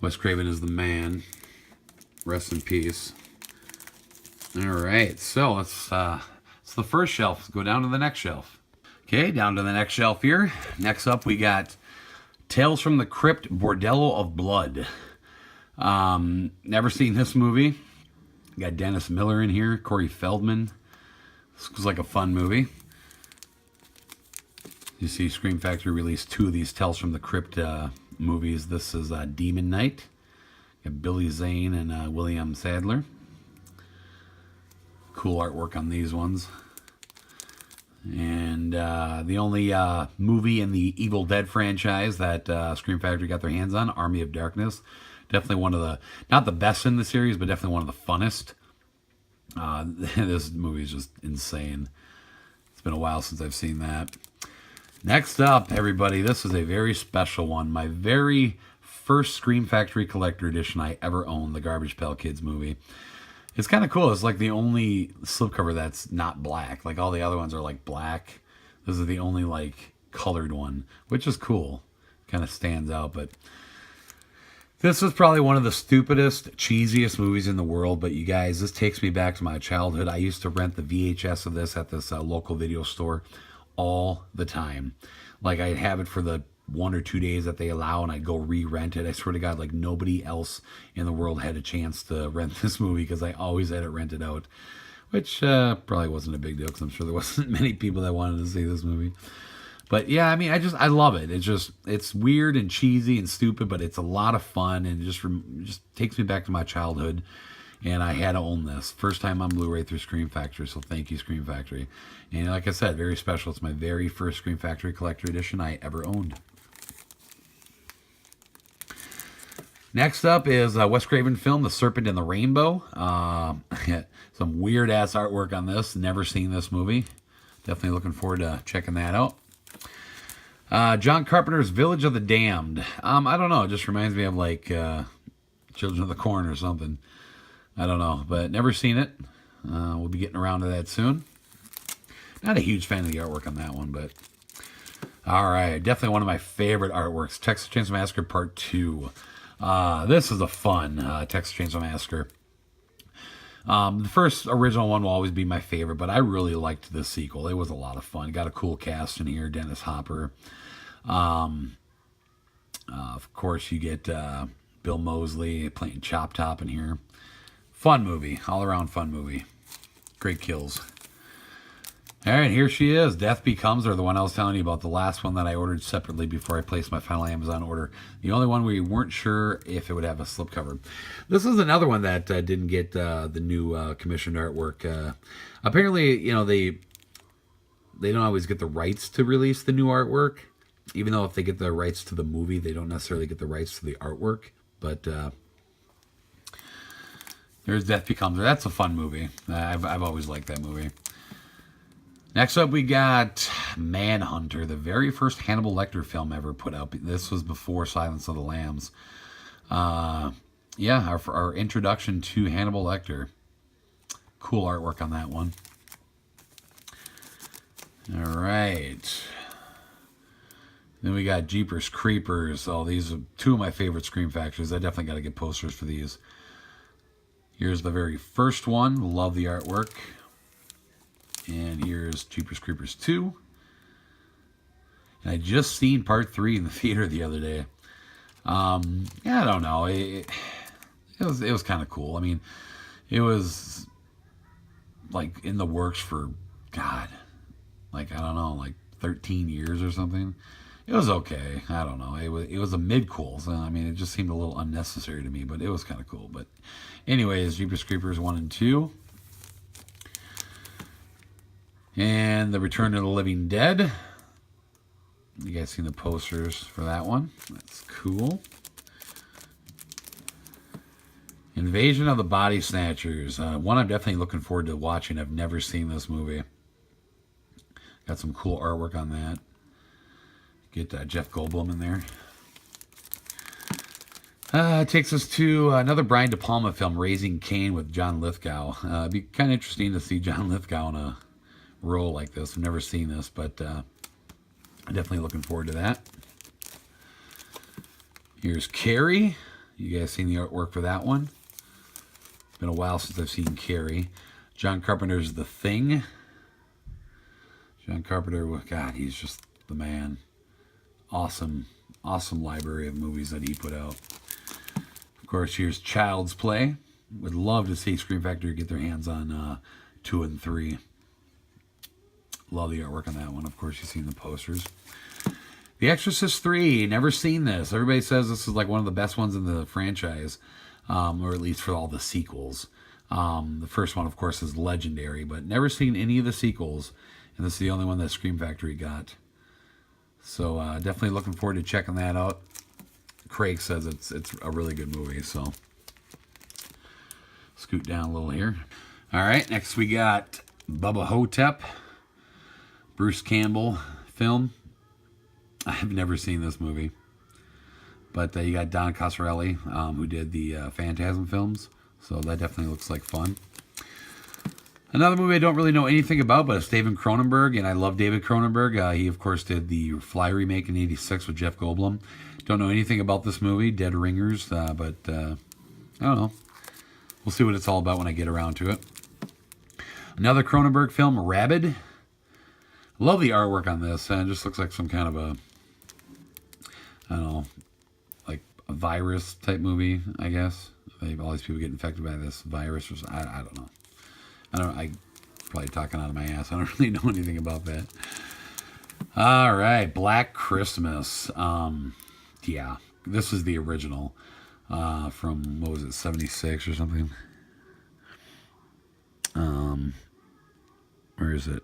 Wes Craven is the man. Rest in peace. All right, so it's the first shelf. Let's go down to the next shelf. Okay, down to the next shelf here. Next up, we got Tales from the Crypt, Bordello of Blood. Never seen this movie. Got Dennis Miller in here, Corey Feldman. This was like a fun movie. You see Scream Factory released 2 of these Tales from the Crypt movies. This is Demon Knight. Got Billy Zane and William Sadler. Cool artwork on these ones. And the only movie in the Evil Dead franchise that Scream Factory got their hands on, Army of Darkness. Definitely one of the, not the best in the series, but definitely one of the funnest. This movie is just insane. It's been a while since I've seen that. Next up, everybody, this is a very special one. My very first Scream Factory Collector Edition I ever owned, the Garbage Pail Kids movie. It's kind of cool. It's like the only slipcover that's not black. Like all the other ones are like black. This is the only like colored one, which is cool. Kind of stands out, but this is probably one of the stupidest, cheesiest movies in the world. But you guys, this takes me back to my childhood. I used to rent the VHS of this at this local video store all the time. Like I'd have it for the 1 or 2 days that they allow, and I'd go re-rent it. I swear to God, like nobody else in the world had a chance to rent this movie because I always had it rented out, which probably wasn't a big deal because I'm sure there wasn't many people that wanted to see this movie. But yeah, I mean, I love it. It's weird and cheesy and stupid, but it's a lot of fun, and it just takes me back to my childhood. And I had to own this. First time on Blu-ray through Scream Factory, so thank you, Scream Factory. And like I said, very special. It's my very first Scream Factory Collector Edition I ever owned. Next up is a Wes Craven film, The Serpent and the Rainbow. Some weird-ass artwork on this. Never seen this movie. Definitely looking forward to checking that out. John Carpenter's Village of the Damned. I don't know. It just reminds me of like Children of the Corn or something. I don't know, but never seen it. We'll be getting around to that soon. Not a huge fan of the artwork on that one, but all right. Definitely one of my favorite artworks, Texas Chainsaw Massacre Part 2. This is a fun Texas Chainsaw Massacre. The first original one will always be my favorite, but I really liked this sequel. It was a lot of fun. Got a cool cast in here. Dennis Hopper. Of course, you get Bill Moseley playing Chop Top in here. Fun movie. All around fun movie. Great kills. All right, here she is. Death Becomes Her, the one I was telling you about, the last one that I ordered separately before I placed my final Amazon order. The only one we weren't sure if it would have a slipcover. This is another one that didn't get the new commissioned artwork. Apparently, you know, they don't always get the rights to release the new artwork. Even though if they get the rights to the movie, they don't necessarily get the rights to the artwork. But there's Death Becomes Her. That's a fun movie. I've always liked that movie. Next up, we got Manhunter, the very first Hannibal Lecter film ever put out. This was before Silence of the Lambs. Yeah, our introduction to Hannibal Lecter. Cool artwork on that one. All right. Then we got Jeepers Creepers. Oh, these are two of my favorite Scream Factories. I definitely got to get posters for these. Here's the very first one. Love the artwork. And here's Jeepers Creepers 2. And I just seen part 3 in the theater the other day. Yeah, I don't know. It was kind of cool. I mean, it was like in the works for, God, like, I don't know, like 13 years or something. It was okay. I don't know. It was a mid-cool. So, I mean, it just seemed a little unnecessary to me, but it was kind of cool. But anyways, Jeepers Creepers 1 and 2. And The Return of the Living Dead. You guys seen the posters for that one? That's cool. Invasion of the Body Snatchers. One I'm definitely looking forward to watching. I've never seen this movie. Got some cool artwork on that. Get Jeff Goldblum in there. It takes us to another Brian De Palma film, Raising Cain, with John Lithgow. It'd be kind of interesting to see John Lithgow in a role like this. I've never seen this, but I'm definitely looking forward to that. Here's Kari. You guys seen the artwork for that one? It's been a while since I've seen Kari. John Carpenter's The Thing. John Carpenter, God, he's just the man. Awesome library of movies that he put out. Of course, here's Child's Play. Would love to see Scream Factory get their hands on 2 and 3. Love the artwork on that one. Of course, you've seen the posters. The Exorcist 3. Never seen this. Everybody says this is like one of the best ones in the franchise, or at least for all the sequels. The first one, of course, is legendary, but never seen any of the sequels, and this is the only one that Scream Factory got. So definitely looking forward to checking that out. Craig says it's a really good movie, so scoot down a little here. All right, next we got Bubba Hotep, Bruce Campbell film. I've never seen this movie, but you got Don Coscarelli, who did the Phantasm films, so that definitely looks like fun. Another movie I don't really know anything about, but it's David Cronenberg, and I love David Cronenberg. He, of course, did the Fly remake in '86 with Jeff Goldblum. Don't know anything about this movie, Dead Ringers, but I don't know. We'll see what it's all about when I get around to it. Another Cronenberg film, Rabid. Love the artwork on this. It just looks like some kind of a, I don't know, like a virus type movie, I guess. All these people get infected by this virus, or I don't know. I'm probably talking out of my ass. I don't really know anything about that. All right, Black Christmas. Yeah, this is the original from, what was it, 76 or something? Where is it?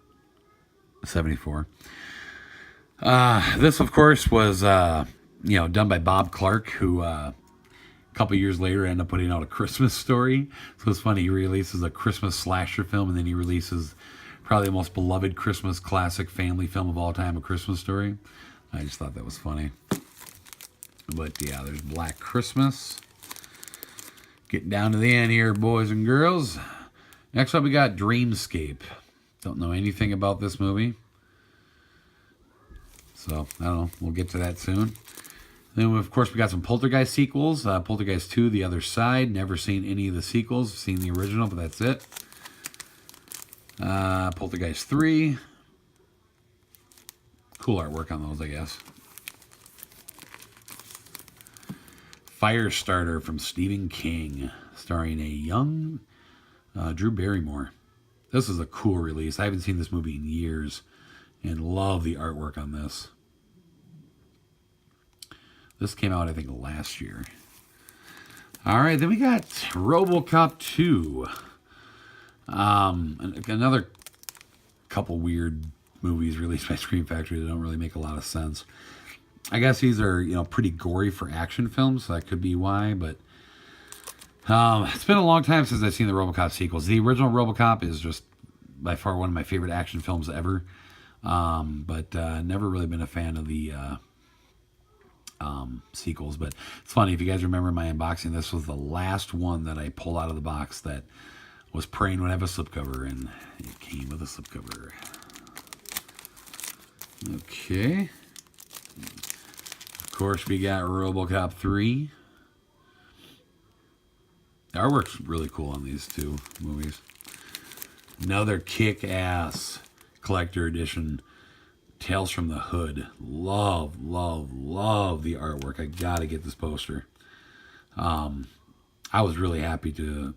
74. This, of course, was done by Bob Clark, who a couple years later ended up putting out A Christmas Story. So it's funny, he releases a Christmas slasher film, and then he releases probably the most beloved Christmas classic family film of all time, A Christmas Story. I just thought that was funny. But yeah, there's Black Christmas. Getting down to the end here, boys and girls. Next up we got Dreamscape. Don't know anything about this movie, so I don't know. We'll get to that soon. Then, of course, we got some Poltergeist sequels. Poltergeist 2, The Other Side. Never seen any of the sequels. Seen the original, but that's it. Poltergeist 3. Cool artwork on those, I guess. Firestarter from Stephen King, starring a young Drew Barrymore. This is a cool release. I haven't seen this movie in years, and love the artwork on this. This came out, I think, last year. All right, then we got Robocop 2. Another couple weird movies released by Scream Factory that don't really make a lot of sense. I guess these are, pretty gory for action films, so that could be why, but it's been a long time since I've seen the Robocop sequels. The original Robocop is just by far one of my favorite action films ever, but never really been a fan of the sequels. But it's funny, if you guys remember my unboxing, this was the last one that I pulled out of the box that was praying would have a slipcover, and it came with a slipcover. Okay. Of course, we got Robocop 3. The artwork's really cool on these two movies. Another kick-ass collector edition Tales from the Hood. Love, love, love the artwork. I gotta get this poster. I was really happy to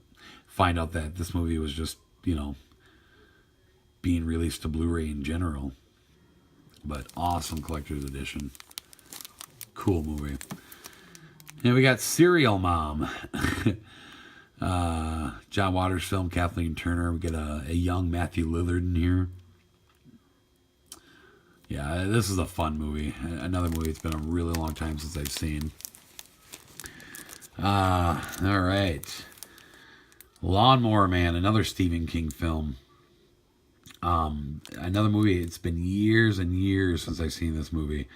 find out that this movie was just, being released to Blu-ray in general. But awesome collector's edition. Cool movie. And we got Serial Mom. John Waters film, Kathleen Turner. We get a young Matthew Lillard in here. Yeah, this is a fun movie. Another movie it's been a really long time since I've seen. All right. Lawnmower Man, another Stephen King film. Another movie, it's been years and years since I've seen this movie.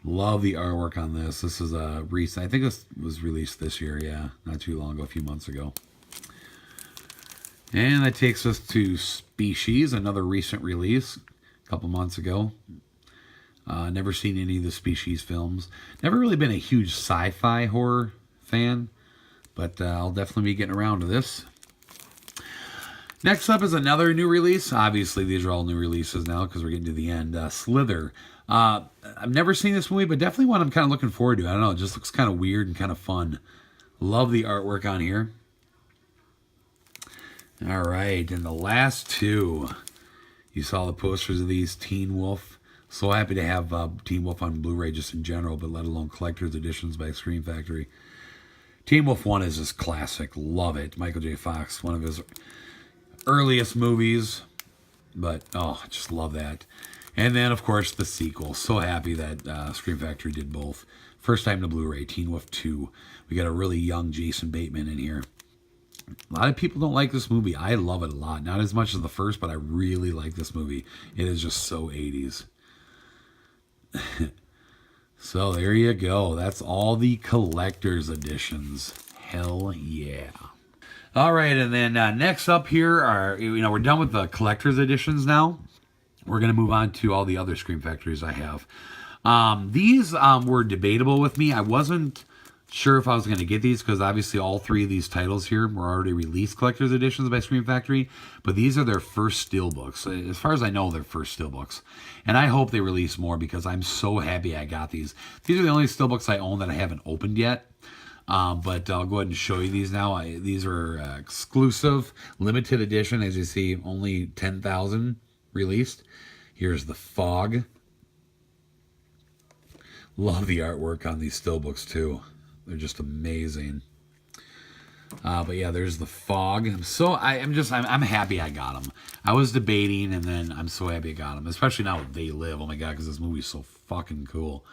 Love the artwork on this. This is a recent, I think this was released this year, yeah. Not too long ago, a few months ago. And that takes us to Species, another recent release, a couple months ago. Never seen any of the Species films. Never really been a huge sci-fi horror fan, but I'll definitely be getting around to this. Next up is another new release. Obviously, these are all new releases now because we're getting to the end. Slither. I've never seen this movie, but definitely one I'm kind of looking forward to. I don't know, it just looks kind of weird and kind of fun. Love the artwork on here. All right, and the last two. You saw the posters of these, Teen Wolf. So happy to have Teen Wolf on Blu-ray just in general, but let alone collector's editions by Scream Factory. Teen Wolf 1 is just classic. Love it. Michael J. Fox, one of his earliest movies. But, oh, I just love that. And then, of course, the sequel. So happy that Scream Factory did both. First time to Blu-ray, Teen Wolf 2. We got a really young Jason Bateman in here. A lot of people don't like this movie. I love it a lot. Not as much as the first, but I really like this movie. It is just so 80s. So there you go. That's all the collector's editions. Hell yeah. All right, and then next up here are, we're done with the collector's editions now. We're going to move on to all the other Scream Factories I have. These were debatable with me. I wasn't sure if I was going to get these because obviously all three of these titles here were already released collector's editions by Scream Factory, but these are their first steelbooks. As far as I know, they're first steelbooks, and I hope they release more because I'm so happy I got these. These are the only steelbooks I own that I haven't opened yet, but I'll go ahead and show you these now. These are exclusive, limited edition. As you see, only 10,000 released. Here's the Fog. Love the artwork on these steelbooks too. They're just amazing. But yeah, there's the Fog. I'm happy I got them. I was debating, and then I'm so happy I got them. Especially now with They Live. Oh my god, because this movie's so fucking cool.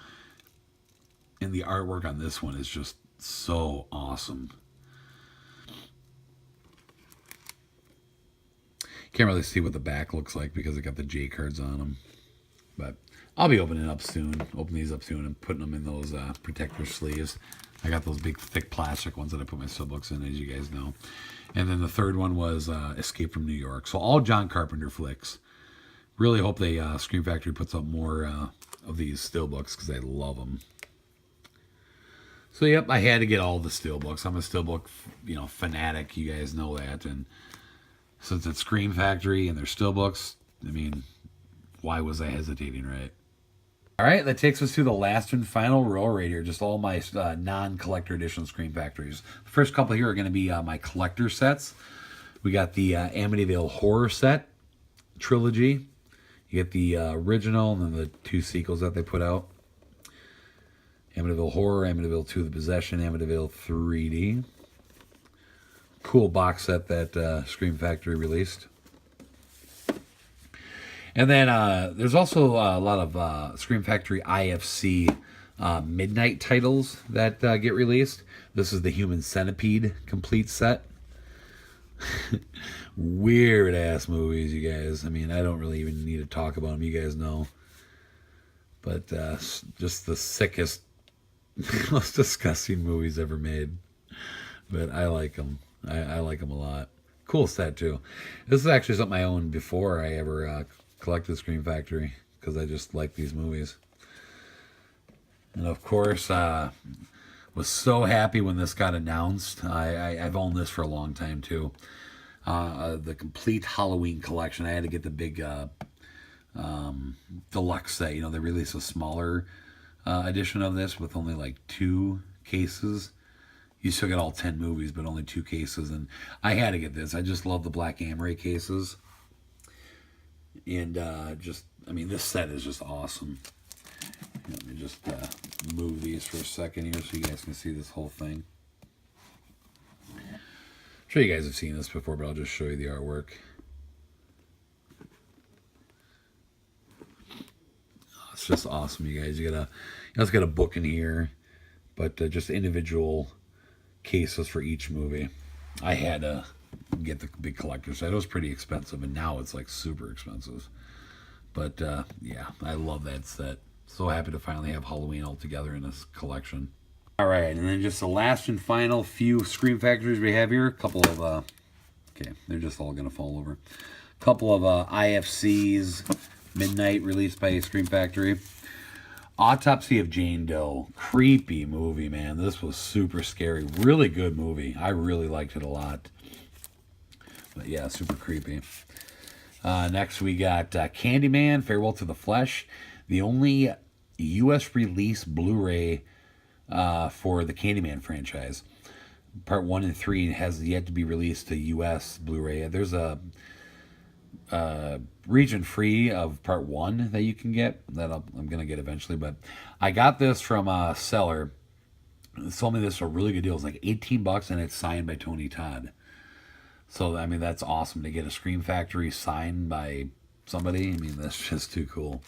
And the artwork on this one is just so awesome. Can't really see what the back looks like because it got the J cards on them. But I'll be opening these up soon and putting them in those protector sleeves. I got those big, thick plastic ones that I put my steelbooks in, as you guys know. And then the third one was Escape from New York. So all John Carpenter flicks. Really hope they Scream Factory puts up more of these steelbooks because I love them. So yep, I had to get all the steelbooks. I'm a steelbook, fanatic. You guys know that. And since it's Scream Factory and they're steelbooks, I mean, why was I hesitating, right? All right, that takes us to the last and final row right here. Just all my non-collector edition Scream Factories. The first couple here are going to be my collector sets. We got the Amityville Horror Set trilogy. You get the original and then the two sequels that they put out. Amityville Horror, Amityville 2 The Possession, Amityville 3D. Cool box set that Scream Factory released. And then there's also a lot of Scream Factory IFC midnight titles that get released. This is the Human Centipede complete set. Weird ass movies, you guys. I mean, I don't really even need to talk about them. You guys know. But just the sickest, most disgusting movies ever made. But I like them. I like them a lot. Cool set, too. This is actually something I owned before I ever collected Scream Factory, because I just like these movies. And, of course, was so happy when this got announced. I've owned this for a long time, too. The complete Halloween collection. I had to get the big deluxe set. You know, they released a smaller edition of this with only like 2 cases. You still get all 10 movies, but only 2 cases. And I had to get this. I just love the black Amaray cases. And I mean, this set is just awesome. Let me just move these for a second here so you guys can see this whole thing. I'm sure you guys have seen this before, but I'll just show you the artwork. Oh, it's just awesome, you guys. You also got a book in here, but just individual cases for each movie. I had to get the big collector set. It was pretty expensive, and now it's like super expensive. But yeah, I love that set. So happy to finally have Halloween all together in this collection. All right, and then just the last and final few Scream Factories we have here. A couple of, okay, they're just all going to fall over. A couple of IFCs, Midnight, released by Scream Factory. Autopsy of Jane Doe. Creepy movie, man. This was super scary. Really good movie. I really liked it a lot. But yeah, super creepy. Next we got Candyman, Farewell to the Flesh. The only U.S. release Blu-ray for the Candyman franchise. Part 1 and 3 has yet to be released to U.S. Blu-ray. There's a region free of Part 1 that you can get that I'm going to get eventually. But I got this from a seller. It told me this was a really good deal. It's like $18 and it's signed by Tony Todd. So, I mean, that's awesome to get a Scream Factory signed by somebody. I mean, that's just too cool.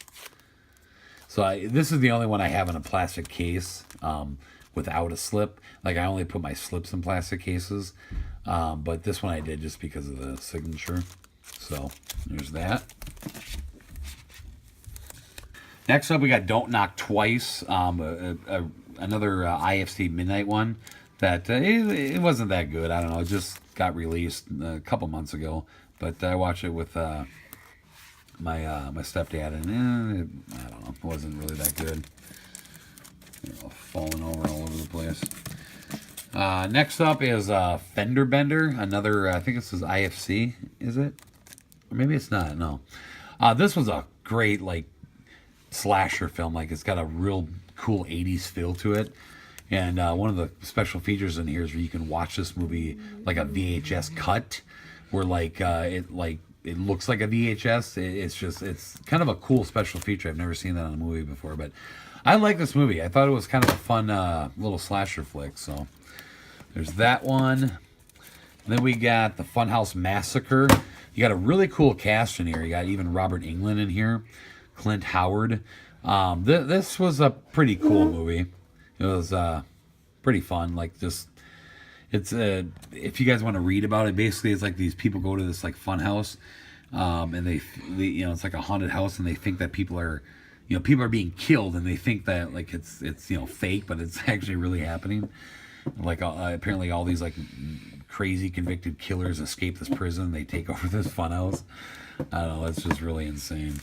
So this is the only one I have in a plastic case without a slip. Like, I only put my slips in plastic cases. But this one I did just because of the signature. So there's that. Next up, we got Don't Knock Twice. Another IFC Midnight one. That it wasn't that good. I don't know. It just got released a couple months ago. But I watched it with... my stepdad, and I don't know, it wasn't really that good. They're all falling over all over the place. Next up is Fender Bender, another, I think this is IFC, is it? Or maybe it's not, no. This was a great, like, slasher film. Like, it's got a real cool 80s feel to it. And one of the special features in here is where you can watch this movie like a VHS cut, where, like, it looks like a VHS. It's kind of a cool special feature. I've never seen that on a movie before, but I like this movie. I thought it was kind of a fun little slasher flick. So there's that one. And then we got the Funhouse Massacre. You got a really cool cast in here. You got even Robert Englund in here, Clint Howard. This was a pretty cool movie. It was pretty fun. Like, just it's if you guys want to read about it, basically it's like these people go to this like fun house, and they you know, it's like a haunted house, and they think that people are being killed, and they think that like it's fake, but it's actually really happening. Like apparently all these like crazy convicted killers escape this prison. They take over this fun house. I don't know. It's just really insane.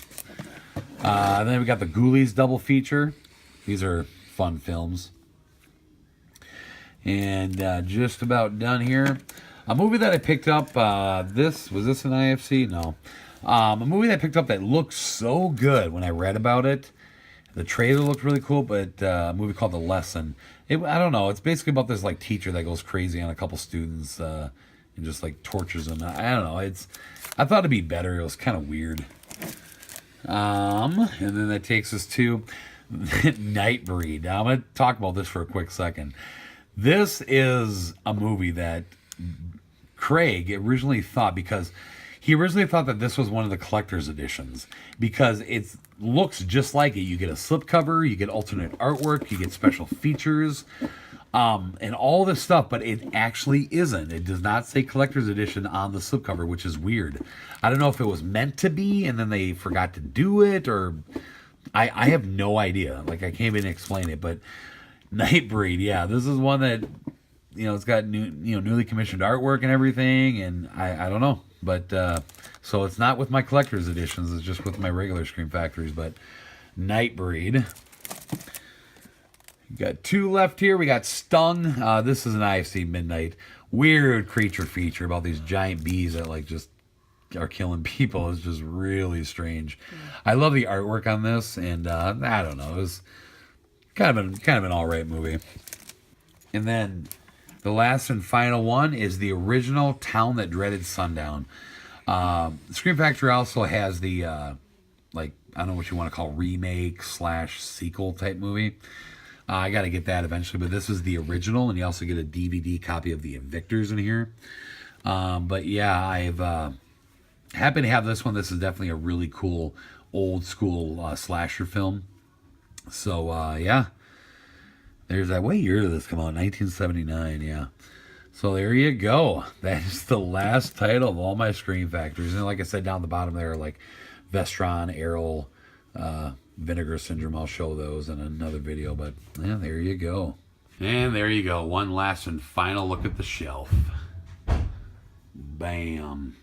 Then we got the Ghoulies double feature. These are fun films. And just about done here. A movie that I picked up, was this an IFC? No. A movie that I picked up that looked so good when I read about it. The trailer looked really cool, but a movie called The Lesson. I don't know. It's basically about this like teacher that goes crazy on a couple students and just like tortures them. I don't know. I thought it'd be better. It was kind of weird. And then that takes us to Nightbreed. Now I'm going to talk about this for a quick second. This is a movie that Craig originally thought, because he originally thought that this was one of the collector's editions, because it looks just like it. You get a slipcover, you get alternate artwork, you get special features, and all this stuff, but it actually isn't. It does not say collector's edition on the slipcover, which is weird. I don't know if it was meant to be and then they forgot to do it, or I have no idea. Like, I can't even explain it, but Nightbreed, yeah, this is one that, it's got newly commissioned artwork and everything, and I don't know, but so it's not with my collector's editions, it's just with my regular Scream Factories. But Nightbreed, got 2 left here. We got Stung. This is an IFC Midnight, weird creature feature about these giant bees that like just are killing people is just really strange. I love the artwork on this, and I don't know, it was kind of an all right movie. And then the last and final one is the original Town That Dreaded Sundown. Scream Factory also has the like, I don't know what you want to call, remake / sequel type movie. I got to get that eventually, but this is the original, and you also get a DVD copy of the Invictors in here. But yeah, I've happy to have this one. This is definitely a really cool old school slasher film. So yeah, there's that. What year did this come out? 1979. Yeah. So there you go. That is the last title of all my Scream Factories. And like I said, down the bottom there, like Vestron, Errol, Vinegar Syndrome. I'll show those in another video. But yeah, there you go. And there you go. One last and final look at the shelf. Bam.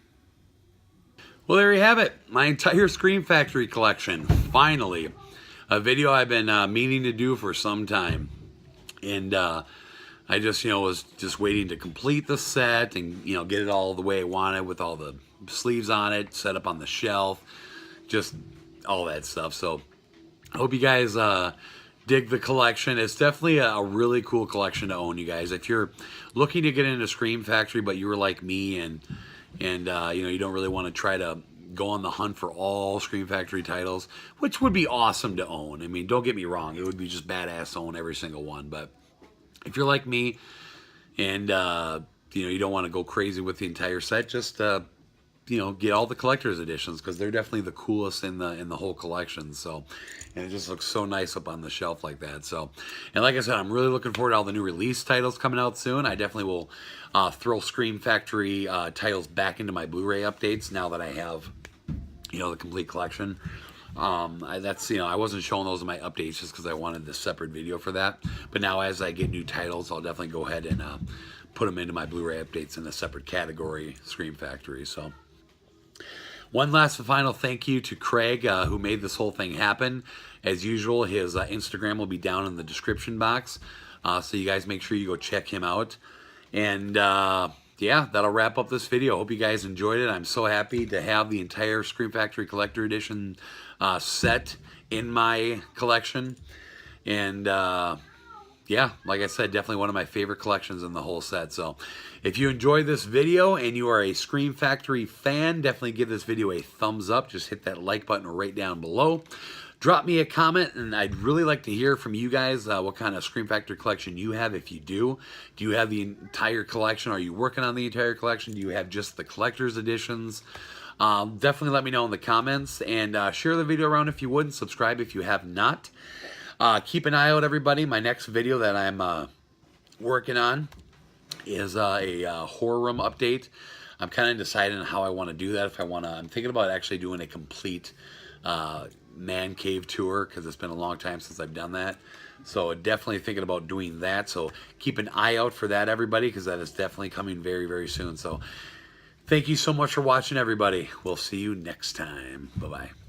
Well, there you have it. My entire Scream Factory collection. Finally. A video I've been meaning to do for some time. And I just, was just waiting to complete the set and, get it all the way I wanted with all the sleeves on it, set up on the shelf, just all that stuff. So I hope you guys dig the collection. It's definitely a really cool collection to own, you guys. If you're looking to get into Scream Factory, but you were like me and you don't really want to try to go on the hunt for all Scream Factory titles, which would be awesome to own. I mean, don't get me wrong. It would be just badass to own every single one, but if you're like me and, you don't want to go crazy with the entire set, just, get all the collector's editions because they're definitely the coolest in the whole collection. So, and it just looks so nice up on the shelf like that. So, and like I said, I'm really looking forward to all the new release titles coming out soon. I definitely will throw Scream Factory titles back into my Blu-ray updates now that I have, the complete collection. I wasn't showing those in my updates just because I wanted this separate video for that. But now as I get new titles, I'll definitely go ahead and put them into my Blu-ray updates in a separate category, Scream Factory. So one last and final thank you to Craig, who made this whole thing happen. As usual, his Instagram will be down in the description box. So you guys make sure you go check him out. And yeah, that'll wrap up this video. Hope you guys enjoyed it. I'm so happy to have the entire Scream Factory Collector Edition set in my collection. And yeah, like I said, definitely one of my favorite collections in the whole set. So if you enjoyed this video and you are a Scream Factory fan, definitely give this video a thumbs up. Just hit that like button right down below. Drop me a comment, and I'd really like to hear from you guys what kind of Scream Factory collection you have, if you do. Do you have the entire collection? Are you working on the entire collection? Do you have just the collector's editions? Definitely let me know in the comments, and share the video around if you would, and subscribe if you have not. Keep an eye out, everybody. My next video that I'm working on is a horror room update. I'm kind of deciding how I want to do that. If I want to, I'm thinking about actually doing a complete man cave tour because it's been a long time since I've done that. So definitely thinking about doing that. So keep an eye out for that, everybody, because that is definitely coming very, very soon. So thank you so much for watching, everybody. We'll see you next time. Bye-bye.